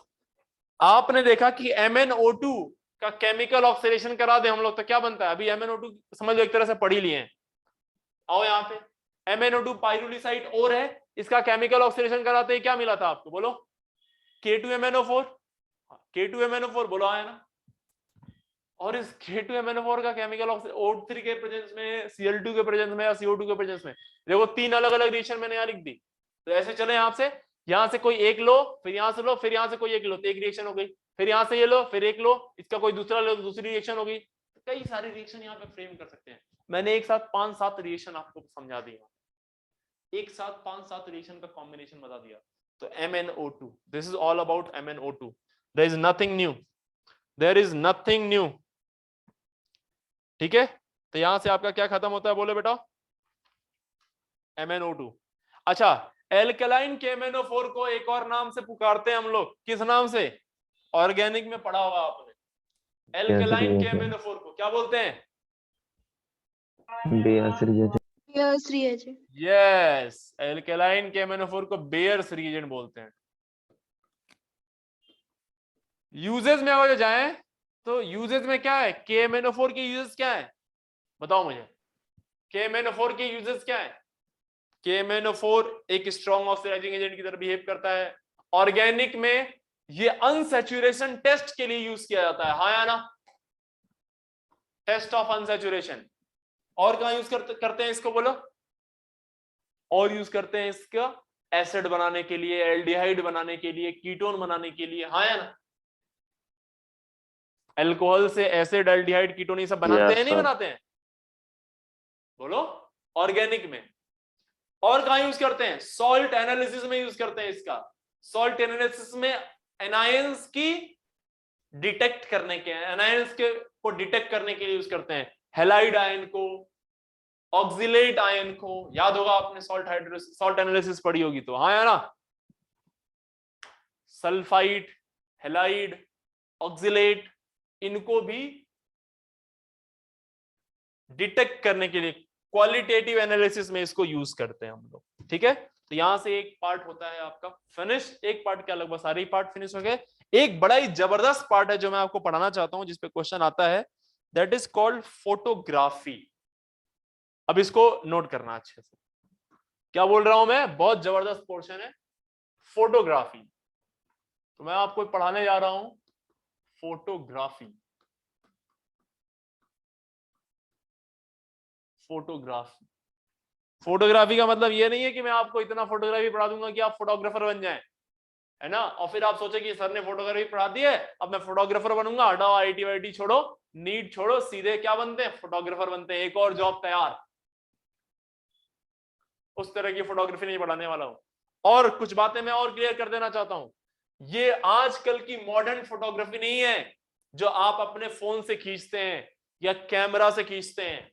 आपने देखा कि MnO2 का केमिकल ऑक्सीडेशन करा दे हम लोग तो क्या बनता है, अभी MnO2 समझ लो एक तरह से पढ़ ही लिए हैं। आओ यहाँ पे MnO2 पाइरुलिसाइड और है, इसका केमिकल ऑक्सीडेशन कराते ही क्या मिला था आपको, बोलो K2MnO4, K2MnO4 बोलो आया ना। और इस K2MnO4 का केमिकल O3 के प्रेजेंस में, Cl2 के प्रेजेंस में या CO2 के प्रेजेंस में, देखो 3 अलग अलग रिएक्शन मैंने यहाँ लिख दी। तो ऐसे चले यहाँ से कोई एक लो, फिर यहाँ से लो, फिर यहाँ से कोई एक लो, तो एक रिएक्शन हो गई, फिर यहाँ से ये लो, फिर एक लो, इसका कोई दूसरा लो तो दूसरी रिएक्शन हो गई। कई सारी रिएक्शन यहाँ पे फ्रेम कर सकते हैं। मैंने एक साथ 5-7 रिएक्शन आपको समझा दिया, एक साथ 5-7 रिएक्शन का कॉम्बिनेशन बता दिया। तो MnO2, this is all about MnO2, there is nothing new, there is nothing new, ठीक है। तो यहां से आपका क्या खत्म होता है बोले बेटा, MnO2। अच्छा, एल्कलाइन KMnO4 को एक और नाम से पुकारते हैं हम लोग, किस नाम से, ऑर्गेनिक में पढ़ा होगा आपने, एल्कलाइन KMnO4 को क्या बोलते हैं, bears reagent. Yes, alkaline KMnO4 को बेयर्स रिएजेंट बोलते हैं। यूजेस में अगर जाएं तो यूजेस में क्या है, KMnO4 के यूजेस क्या है बताओ मुझे, KMnO4 के यूजेस क्या है। KMnO4 एक स्ट्रॉन्ग ऑक्सीडाइजिंग एजेंट की तरह बिहेव करता है। ऑर्गेनिक में ये अनसैचुरेशन टेस्ट के लिए यूज किया जाता है, हाँ या ना, टेस्ट ऑफ अनसैचुरेशन। और कहां यूज करते हैं इसको बोलो, और यूज करते हैं इसका एसिड बनाने के लिए, एल्डिहाइड बनाने के लिए, कीटोन बनाने के लिए, हाँ या ना। अल्कोहल से एसिड, एल्डिहाइड, कीटोन ये सब बनाते हैं नहीं बनाते हैं, बोलो ऑर्गेनिक में। और कहां यूज करते हैं, सॉल्ट एनालिसिस में यूज करते हैं इसका, सॉल्ट एनालिसिस में एनायंस की डिटेक्ट करने के, एनायंस के को डिटेक्ट करने के लिए यूज करते हैं। हैलाइड आयन को, ऑक्सिलेट आयन को, याद होगा आपने सॉल्ट एनालिसिस पढ़ी होगी तो, हाँ है ना, सल्फाइड, हैलाइड, ऑक्सिलेट, इनको भी डिटेक्ट करने के लिए क्वालिटेटिव एनालिसिस में इसको यूज करते हैं हम लोग। ठीक है, तो यहां से एक पार्ट होता है आपका फिनिश। एक पार्ट क्या, लगभग सारे ही पार्ट फिनिश हो गए। एक बड़ा ही जबरदस्त पार्ट है जो मैं आपको पढ़ाना चाहता हूं, जिसपे क्वेश्चन आता है, दैट इज कॉल्ड फोटोग्राफी। अब इसको नोट करना अच्छे से, क्या बोल रहा हूं मैं, बहुत जबरदस्त पोर्शन है फोटोग्राफी। तो मैं आपको पढ़ाने जा रहा हूं फोटोग्राफी। फोटोग्राफी, फोटोग्राफी का मतलब ये नहीं है कि मैं आपको इतना फोटोग्राफी पढ़ा दूंगा कि आप फोटोग्राफर बन जाएं, है ना, और फिर आप सोचे कि सर ने फोटोग्राफी पढ़ा दी है अब मैं फोटोग्राफर बनूंगा, हटाओ आईटी वाईटी छोड़ो, नीट छोड़ो, सीधे क्या बनते हैं, फोटोग्राफर बनते हैं, एक और जॉब तैयार। उस तरह की फोटोग्राफी नहीं पढ़ाने वाला हूं। और कुछ बातें मैं और क्लियर कर देना चाहता हूं, ये आजकल की मॉडर्न फोटोग्राफी नहीं है जो आप अपने फोन से खींचते हैं या कैमरा से खींचते हैं।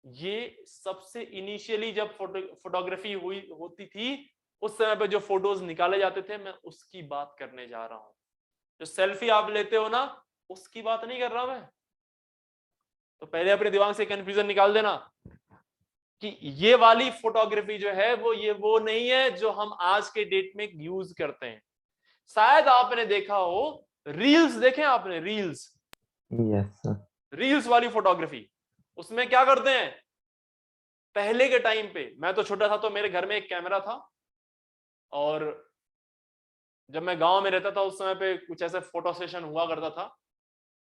ये सबसे इनिशियली जब फोटोग्राफी होती थी, उस समय पे जो फोटोज निकाले जाते थे, मैं उसकी बात करने जा रहा हूं। जो सेल्फी आप लेते हो ना, उसकी बात नहीं कर रहा मैं। तो पहले अपने दिमाग से कंफ्यूजन निकाल देना कि ये वाली फोटोग्राफी जो है वो नहीं है जो हम आज के डेट में यूज करते हैं। शायद आपने देखा हो, रील्स देखे आपने, रील्स, यस सर, रील्स वाली फोटोग्राफी, उसमें क्या करते हैं, पहले के टाइम पे, मैं तो छोटा था तो मेरे घर में एक कैमरा था, और जब मैं गांव में रहता था उस समय पे कुछ ऐसे फोटो सेशन हुआ करता था,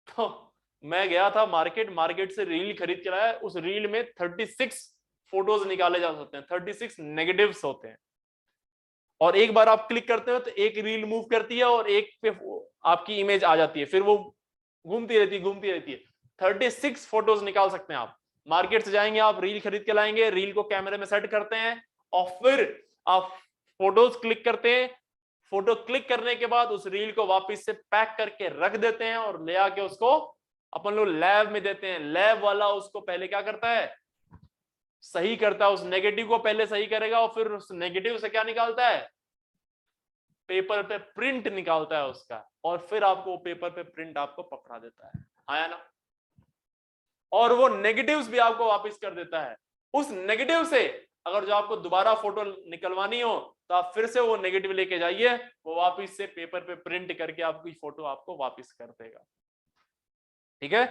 तो मैं गया था मार्केट से रील खरीद के लाया। उस रील में 36 फोटोज निकाले जा सकते हैं, 36 नेगेटिव्स होते हैं, और एक बार आप क्लिक करते हो तो एक रील मूव करती है और एक पे आपकी इमेज आ जाती है, फिर वो घूमती रहती है। 36 फोटोज निकाल सकते हैं आप। मार्केट से जाएंगे आप, रील खरीद के लाएंगे, रील को कैमरे में सेट करते हैं, और फिर आप फोटोज क्लिक करते हैं। फोटो क्लिक करने के बाद उस रील को वापस से पैक करके रख देते हैं और ले आके उसको अपन लोग लैब में देते हैं। लैब वाला उसको पहले क्या करता है, सही करता है, उस नेगेटिव को पहले सही करेगा और फिर उस नेगेटिव से क्या निकालता है, पेपर पे प्रिंट निकालता है उसका, और फिर आपको पेपर पे प्रिंट आपको पकड़ा देता है, आया ना, और वो नेगेटिव्स भी आपको वापस कर देता है। उस नेगेटिव से अगर जो आपको दोबारा फोटो निकलवानी हो तो आप फिर से वो नेगेटिव लेके जाइए, वो वापस से पेपर पे प्रिंट करके आपकी फोटो आपको वापस कर देगा। ठीक है,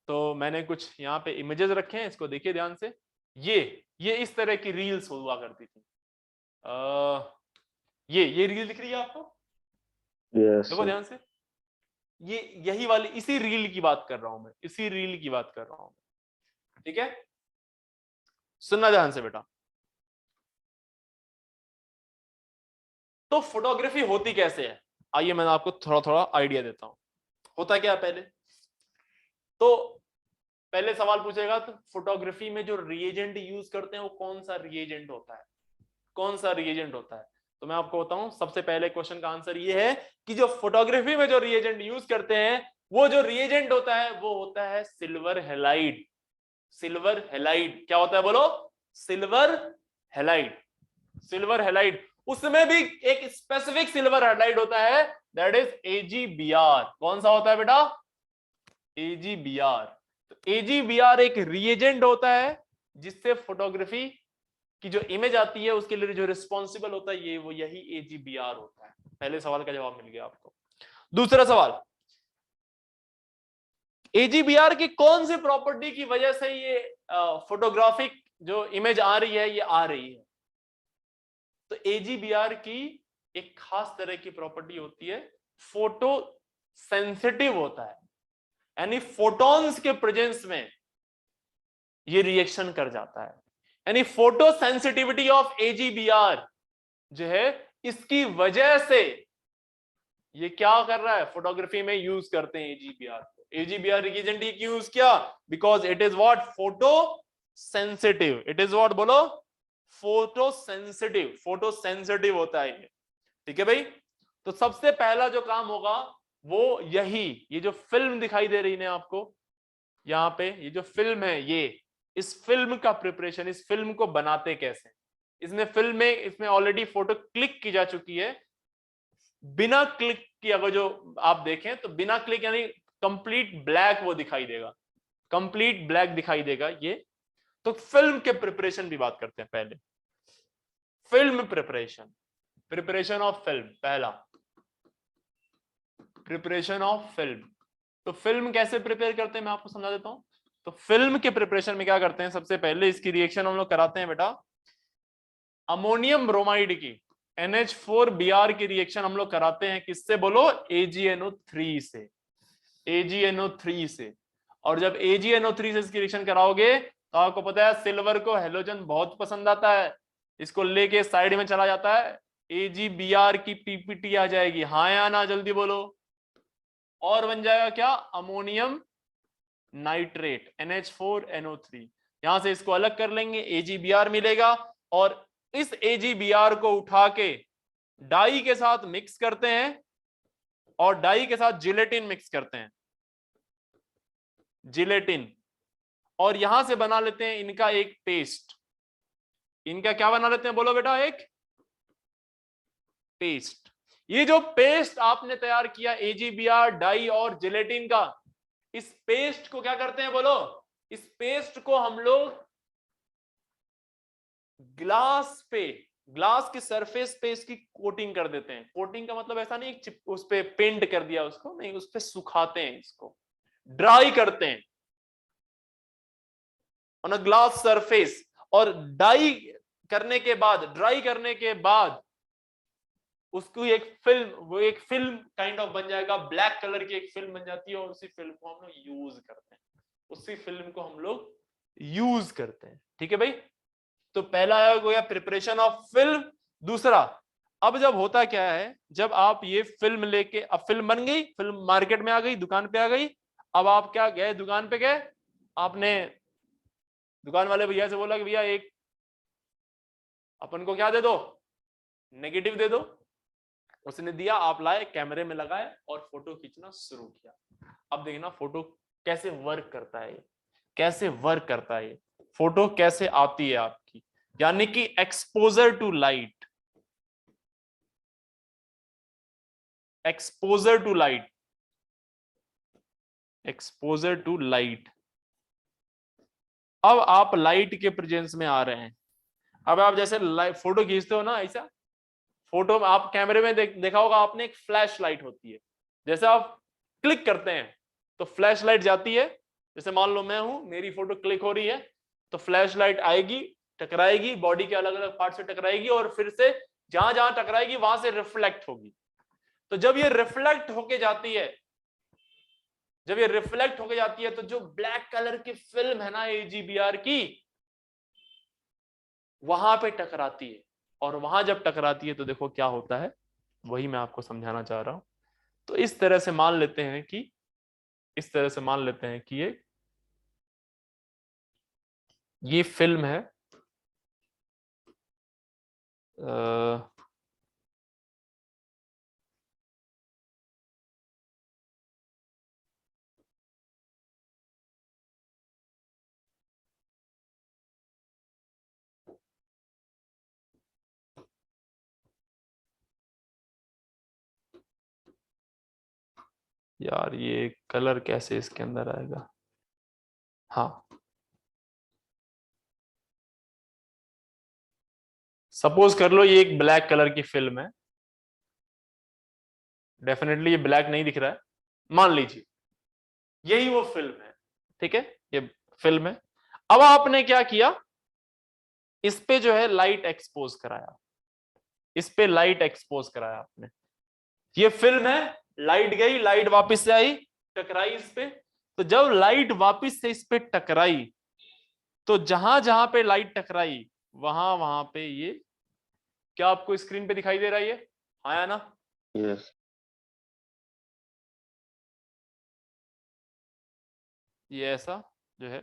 तो मैंने कुछ यहाँ पे इमेजेस रखे हैं, इसको देखिए ध्यान से। ये इस तरह की रील्स हुआ करती थी। ये रील दिख रही है आपको, Yes, देखो sir. ध्यान से, ये यही वाली, इसी रील की बात कर रहा हूं मैं, इसी रील की बात कर रहा हूं। ठीक है, सुनना ध्यान से बेटा। तो फोटोग्राफी होती कैसे है, आइए मैं आपको थोड़ा थोड़ा आइडिया देता हूं। होता क्या है पहले, तो पहले सवाल पूछेगा तो फोटोग्राफी में जो रिएजेंट यूज करते हैं वो कौन सा रिएजेंट होता है, कौन सा रिएजेंट होता है। तो मैं आपको बताऊं, सबसे पहले क्वेश्चन का आंसर ये है कि जो फोटोग्राफी में जो रिएजेंट यूज करते हैं, वो जो रिएजेंट होता है वो होता है सिल्वर हैलाइड। सिल्वर हैलाइड क्या होता है बोलो, सिल्वर हैलाइड। सिल्वर हैलाइड, उसमें भी एक स्पेसिफिक सिल्वर हैलाइड होता है, दैट इज AgBr। कौन सा होता है बेटा, AgBr। तो AgBr एक रिएजेंट होता है जिससे फोटोग्राफी की जो इमेज आती है उसके लिए जो रिस्पॉन्सिबल होता है ये वो यही AgBr होता है। पहले सवाल का जवाब मिल गया आपको। दूसरा सवाल, AgBr की कौन सी प्रॉपर्टी की वजह से ये फोटोग्राफिक जो इमेज आ रही है ये आ रही है। तो AgBr की एक खास तरह की प्रॉपर्टी होती है, फोटो सेंसिटिव होता है, यानी फोटॉन्स के प्रेजेंस में ये रिएक्शन कर जाता है। यानी फोटो सेंसिटिविटी ऑफ AgBr जो है, इसकी वजह से ये क्या कर रहा है, फोटोग्राफी में यूज करते हैं AgBr को। AgBr रिएजेंट यूज किया because it is what, photo sensitive. It is what बोलो, फोटो सेंसिटिव। फोटो सेंसिटिव होता है ये। ठीक है भाई। तो सबसे पहला जो काम होगा वो यही, ये जो फिल्म दिखाई दे रही है आपको यहाँ पे, ये जो फिल्म है, ये इस फिल्म का प्रिपरेशन, इस फिल्म को बनाते कैसे। इसमें ऑलरेडी फोटो क्लिक की जा चुकी है। बिना क्लिक की अगर जो आप देखें तो बिना क्लिक यानी कंप्लीट ब्लैक वो दिखाई देगा, कंप्लीट ब्लैक दिखाई देगा ये। तो फिल्म के प्रिपरेशन भी बात करते हैं पहले। फिल्म प्रिपरेशन ऑफ फिल्म, पहला प्रिपरेशन ऑफ फिल्म। तो फिल्म कैसे प्रिपेयर करते हैं मैं आपको समझा देता हूं। तो फिल्म के प्रिपरेशन में क्या करते हैं, सबसे पहले इसकी रिएक्शन हम लोग कराते हैं बेटा, अमोनियम ब्रोमाइड की NH4Br की रिएक्शन हम लोग कराते हैं किससे बोलो, AgNO3 से, AgNO3 से। और जब AgNO3 से इसकी रिएक्शन कराओगे तो आपको पता है सिल्वर को हेलोजन बहुत पसंद आता है, इसको लेके साइड में चला जाता है, AgBr की पीपीटी आ जाएगी, हाँ या ना जल्दी बोलो, और बन जाएगा क्या, अमोनियम नाइट्रेट NH4NO3। यहां से इसको अलग कर लेंगे, AgBr मिलेगा, और इस AgBr को उठा के डाई के साथ मिक्स करते हैं, और डाई के साथ जिलेटिन मिक्स करते हैं, जिलेटिन, और यहां से बना लेते हैं इनका एक पेस्ट। इनका क्या बना लेते हैं बोलो बेटा, एक पेस्ट। ये जो पेस्ट आपने तैयार किया AgBr डाई और जिलेटिन का, इस पेस्ट को क्या करते हैं बोलो, इस पेस्ट को हम लोग ग्लास की सरफेस पे इसकी कोटिंग कर देते हैं। कोटिंग का मतलब ऐसा नहीं उस पे पेंट कर दिया उसको, नहीं, उस पे सुखाते हैं, इसको ड्राई करते हैं ऑन अ ग्लास सरफेस। और ड्राई करने के बाद उसको एक फिल्म काइंड ऑफ बन जाएगा, ब्लैक कलर की एक फिल्म बन जाती है, और उसी फिल्म को हम लोग यूज करते हैं, उसी फिल्म को हम लोग यूज करते हैं। ठीक है भाई। तो पहला हो गया प्रिपरेशन ऑफ फिल्म। दूसरा, अब जब होता क्या है, जब आप ये फिल्म लेके, अब फिल्म बन गई, फिल्म मार्केट में आ गई, दुकान पे आ गई, अब आप क्या गए, दुकान पे गए, आपने दुकान वाले भैया से बोला कि भैया एक अपन को क्या दे दो, नेगेटिव दे दो। उसने दिया, आप लाए, कैमरे में लगाए और फोटो खींचना शुरू किया। अब देखना फोटो कैसे वर्क करता है, कैसे वर्क करता है, फोटो कैसे आती है आपकी, यानी कि exposure to light, exposure to light, exposure to light. अब आप लाइट के प्रेजेंस में आ रहे हैं। अब आप जैसे फोटो खींचते हो ना, ऐसा फोटो में आप कैमरे में देखा होगा आपने, एक फ्लैश लाइट होती है, जैसे आप क्लिक करते हैं तो फ्लैश लाइट जाती है। जैसे मान लो मैं हूं, मेरी फोटो क्लिक हो रही है, तो फ्लैश लाइट आएगी, टकराएगी, बॉडी के अलग अलग पार्ट से टकराएगी, और फिर से जहां जहां टकराएगी वहां से रिफ्लेक्ट होगी। तो जब ये रिफ्लेक्ट होके जाती है, जब ये रिफ्लेक्ट होके जाती है, तो जो ब्लैक कलर की फिल्म है ना AgBr की, वहां पे टकराती है, और वहां जब टकराती है तो देखो क्या होता है, वही मैं आपको समझाना चाह रहा हूं। तो इस तरह से मान लेते हैं कि, इस तरह से मान लेते हैं कि ये फिल्म है, यार ये कलर कैसे इसके अंदर आएगा, हाँ, सपोज कर लो ये एक ब्लैक कलर की फिल्म है, डेफिनेटली ये ब्लैक नहीं दिख रहा है, मान लीजिए यही वो फिल्म है, ठीक है, ये फिल्म है। अब आपने क्या किया, इस पे जो है लाइट एक्सपोज कराया, इस पे लाइट एक्सपोज कराया आपने, ये फिल्म है, लाइट गई, लाइट वापस से आई, टकराई इस पे। तो जब लाइट वापस से इस पे टकराई, तो जहां जहां पे लाइट टकराई वहां वहां पे ये क्या आपको स्क्रीन पे दिखाई दे रहा है, ये आया ना, Yes. ये ऐसा जो है,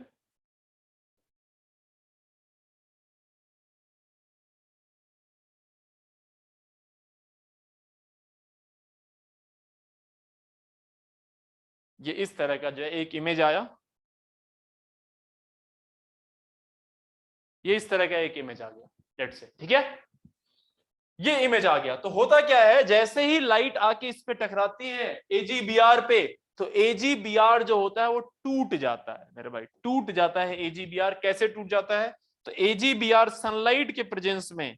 ये इस तरह का जो है एक इमेज आया, ये इस तरह का एक इमेज आ गया, लेट्स से, ठीक है, ये इमेज आ गया। तो होता क्या है, जैसे ही लाइट आके इस पे टकराती है एजीबीआर पे, तो एजीबीआर जो होता है वो टूट जाता है मेरे भाई, टूट जाता है एजीबीआर। कैसे टूट जाता है, तो एजीबीआर सनलाइट के प्रेजेंस में,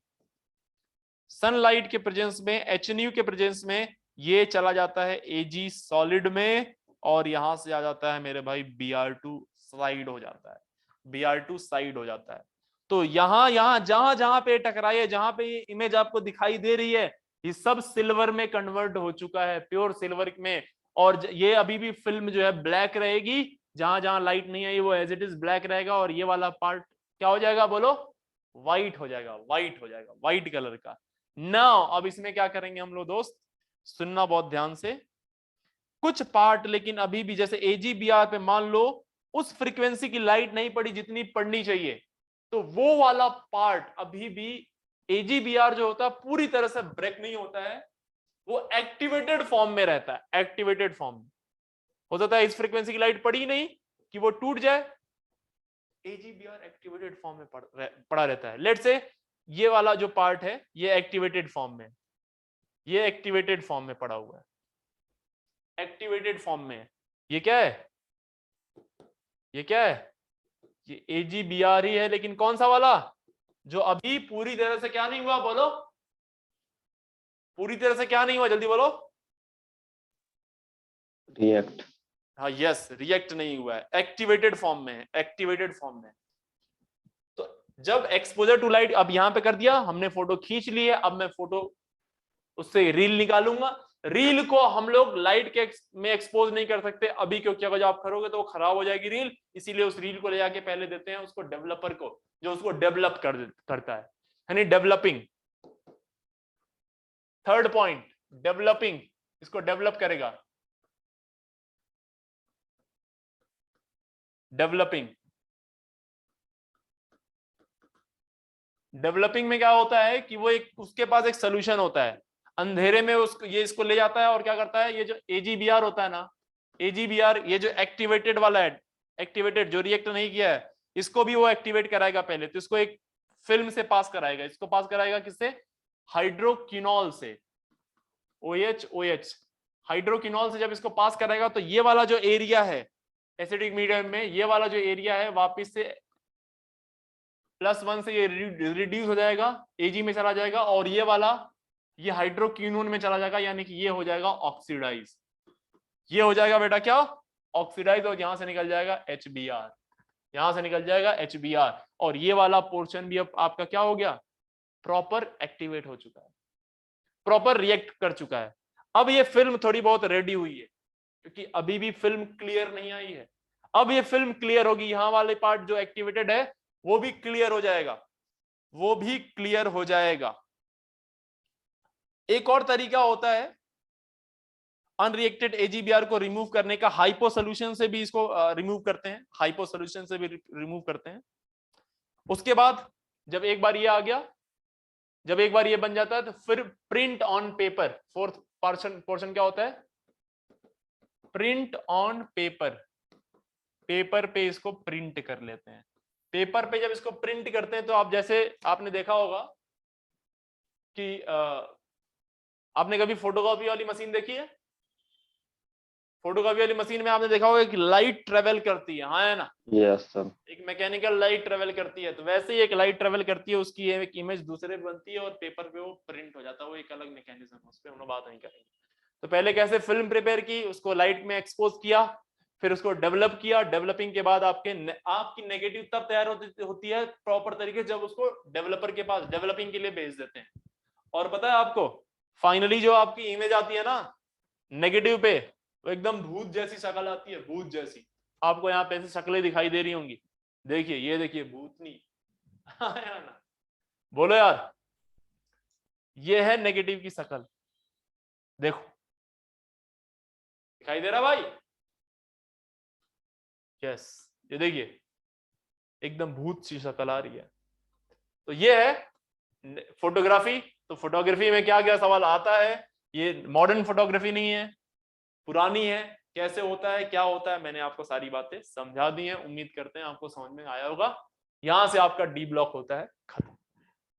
सनलाइट के प्रेजेंस में, एचएनयू के प्रेजेंस में ये चला जाता है एजी सॉलिड में, और यहां से आ जाता है मेरे भाई Br2 साइड हो जाता है, Br2 साइड हो जाता है। तो यहां जहां जहां पे टकराई, जहां पे ये इमेज आपको दिखाई दे रही है, ये सब सिल्वर में कन्वर्ट हो चुका है, प्योर सिल्वर में। और ये अभी भी फिल्म जो है ब्लैक रहेगी, जहां जहां लाइट नहीं आई वो एज इट इज ब्लैक रहेगा, और ये वाला पार्ट क्या हो जाएगा बोलो, व्हाइट हो जाएगा, व्हाइट हो जाएगा, व्हाइट कलर का। नाउ अब इसमें क्या करेंगे हम लोग दोस्त, सुनना बहुत ध्यान से, कुछ पार्ट लेकिन अभी भी, जैसे एजीबीआर पे मान लो उस फ्रीक्वेंसी की लाइट नहीं पड़ी जितनी पड़नी चाहिए, तो वो वाला पार्ट अभी भी, एजीबीआर जो होता है पूरी तरह से ब्रेक नहीं होता है, वो एक्टिवेटेड फॉर्म में रहता है, एक्टिवेटेड फॉर्म में हो जाता है। इस फ्रीक्वेंसी की लाइट पड़ी नहीं कि वो टूट जाए, एजीबीआर एक्टिवेटेड फॉर्म में पड़ा रहता है। लेट्स से ये वाला जो पार्ट है ये एक्टिवेटेड फॉर्म में, ये एक्टिवेटेड फॉर्म में पड़ा हुआ है, एक्टिवेटेड फॉर्म में। ये क्या है, ये क्या है, ये एजीबीआर ही है, लेकिन कौन सा वाला, जो अभी पूरी तरह से क्या नहीं हुआ बोलो, पूरी तरह से क्या नहीं हुआ, जल्दी बोलो, रिएक्ट। हाँ यस, रिएक्ट नहीं हुआ है, एक्टिवेटेड फॉर्म में है, एक्टिवेटेड फॉर्म में। तो जब एक्सपोजर टू लाइट, अब यहां पे कर दिया हमने, फोटो खींच ली है, अब मैं फोटो उससे रील निकालूंगा। रील को हम लोग लाइट के में एक्सपोज नहीं कर सकते अभी, क्योंकि अगर आप करोगे तो वो खराब हो जाएगी रील, इसीलिए उस रील को ले जाके पहले देते हैं उसको डेवलपर को, जो उसको डेवलप करता है, यानी डेवलपिंग। थर्ड पॉइंट, डेवलपिंग, इसको डेवलप करेगा, डेवलपिंग। डेवलपिंग में क्या होता है कि वो एक, उसके पास एक सोल्यूशन होता है, अंधेरे में उसको, ये इसको ले जाता है और क्या करता है, ये जो एजीबीआर होता है ना, एजीबीआर, ये जो एक्टिवेटेड वाला है, एक्टिवेटेड जो रिएक्ट नहीं किया है, इसको भी वो एक्टिवेट कराएगा पहले, तो इसको एक फिल्म से पास कराएगा, इसको पास कराएगा किससे, हाइड्रोक्विनॉल से, OH, हाइड्रोक्विनॉल से जब इसको पास कराएगा, तो ये वाला जो एरिया है एसिडिक मीडियम में, ये वाला जो एरिया है वापिस से +1 से ये रिड्यूस हो जाएगा, एजी में चला जाएगा, और ये वाला ये हाइड्रोक्विनोन में चला जाएगा, यानी कि ये हो जाएगा ऑक्सीडाइज, ये हो जाएगा बेटा क्या, ऑक्सीडाइज, और यहां से निकल जाएगा HBr, यहां से निकल जाएगा HBr, और ये वाला पोर्शन भी अब आपका क्या हो गया, प्रॉपर एक्टिवेट हो चुका है, प्रॉपर रिएक्ट कर चुका है। अब ये फिल्म थोड़ी बहुत रेडी हुई है, क्योंकि अभी भी फिल्म क्लियर नहीं आई है, अब ये फिल्म क्लियर होगी, यहां वाले पार्ट जो एक्टिवेटेड है वो भी क्लियर हो जाएगा, वो भी क्लियर हो जाएगा। एक और तरीका होता है अनरिएक्टेड एजीबीआर को रिमूव करने का, हाइपो सोल्यूशन से भी इसको रिमूव करते हैं, हाइपो सोल्यूशन से भी रिमूव करते हैं। उसके बाद जब एक बार ये आ गया, जब एक बार ये बन जाता है, तो फिर print on paper, fourth portion क्या होता है, प्रिंट ऑन पेपर, पेपर पे इसको प्रिंट कर लेते हैं। पेपर पे जब इसको प्रिंट करते हैं, तो आप जैसे आपने देखा होगा कि आपने कभी फोटोकॉपी वाली मशीन देखी है, फोटोकॉपी वाली मशीन में आपने देखा होगा कि लाइट ट्रेवल करती है, हाँ है ना, यस सर। एक मैकेनिकल लाइट ट्रेवल करती है, तो वैसे ही एक लाइट ट्रेवल करती है, उसकी एक इमेज दूसरे पे बनती है और पेपर पे वो प्रिंट हो जाता है, वो एक अलग मैकेनिज्म है, उस पर हम लोग बात नहीं करेंगे। तो पहले कैसे फिल्म प्रिपेयर की, उसको लाइट में एक्सपोज किया, फिर उसको डेवलप किया, डेवलपिंग के बाद आपकी नेगेटिव तब तैयार होती है प्रॉपर तरीके, जब उसको डेवलपर के पास डेवलपिंग के लिए भेज देते हैं। और पता है आपको, फाइनली जो आपकी इमेज आती है ना नेगेटिव पे, वो एकदम भूत जैसी शक्ल आती है, भूत जैसी। आपको यहाँ पे ऐसी शक्लें दिखाई दे रही होंगी, देखिए, ये देखिए भूतनी ना, बोलो यार, ये है नेगेटिव की शक्ल, देखो दिखाई दे रहा भाई, यस, ये देखिए एकदम भूत सी शक्ल आ रही है। तो ये है फोटोग्राफी। तो फोटोग्राफी में क्या क्या सवाल आता है, ये मॉडर्न फोटोग्राफी नहीं है, पुरानी है, कैसे होता है, क्या होता है, मैंने आपको सारी बातें समझा दी हैं। उम्मीद करते हैं आपको समझ में आया होगा। यहां से आपका डी ब्लॉक होता है खत्म।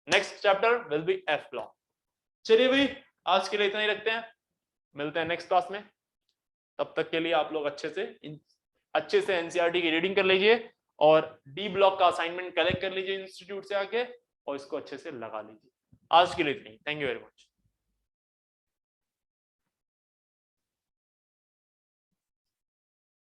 Next chapter will be F block. चलिए भाई, आज के लिए इतना ही रखते हैं, मिलते हैं नेक्स्ट क्लास में। तब तक के लिए आप लोग अच्छे से एनसीईआरटी की रीडिंग कर लीजिए और डी ब्लॉक का असाइनमेंट कलेक्ट कर लीजिए इंस्टीट्यूट से आके और इसको अच्छे से लगा लीजिए। आज के लिए इतना ही। Thank you very much.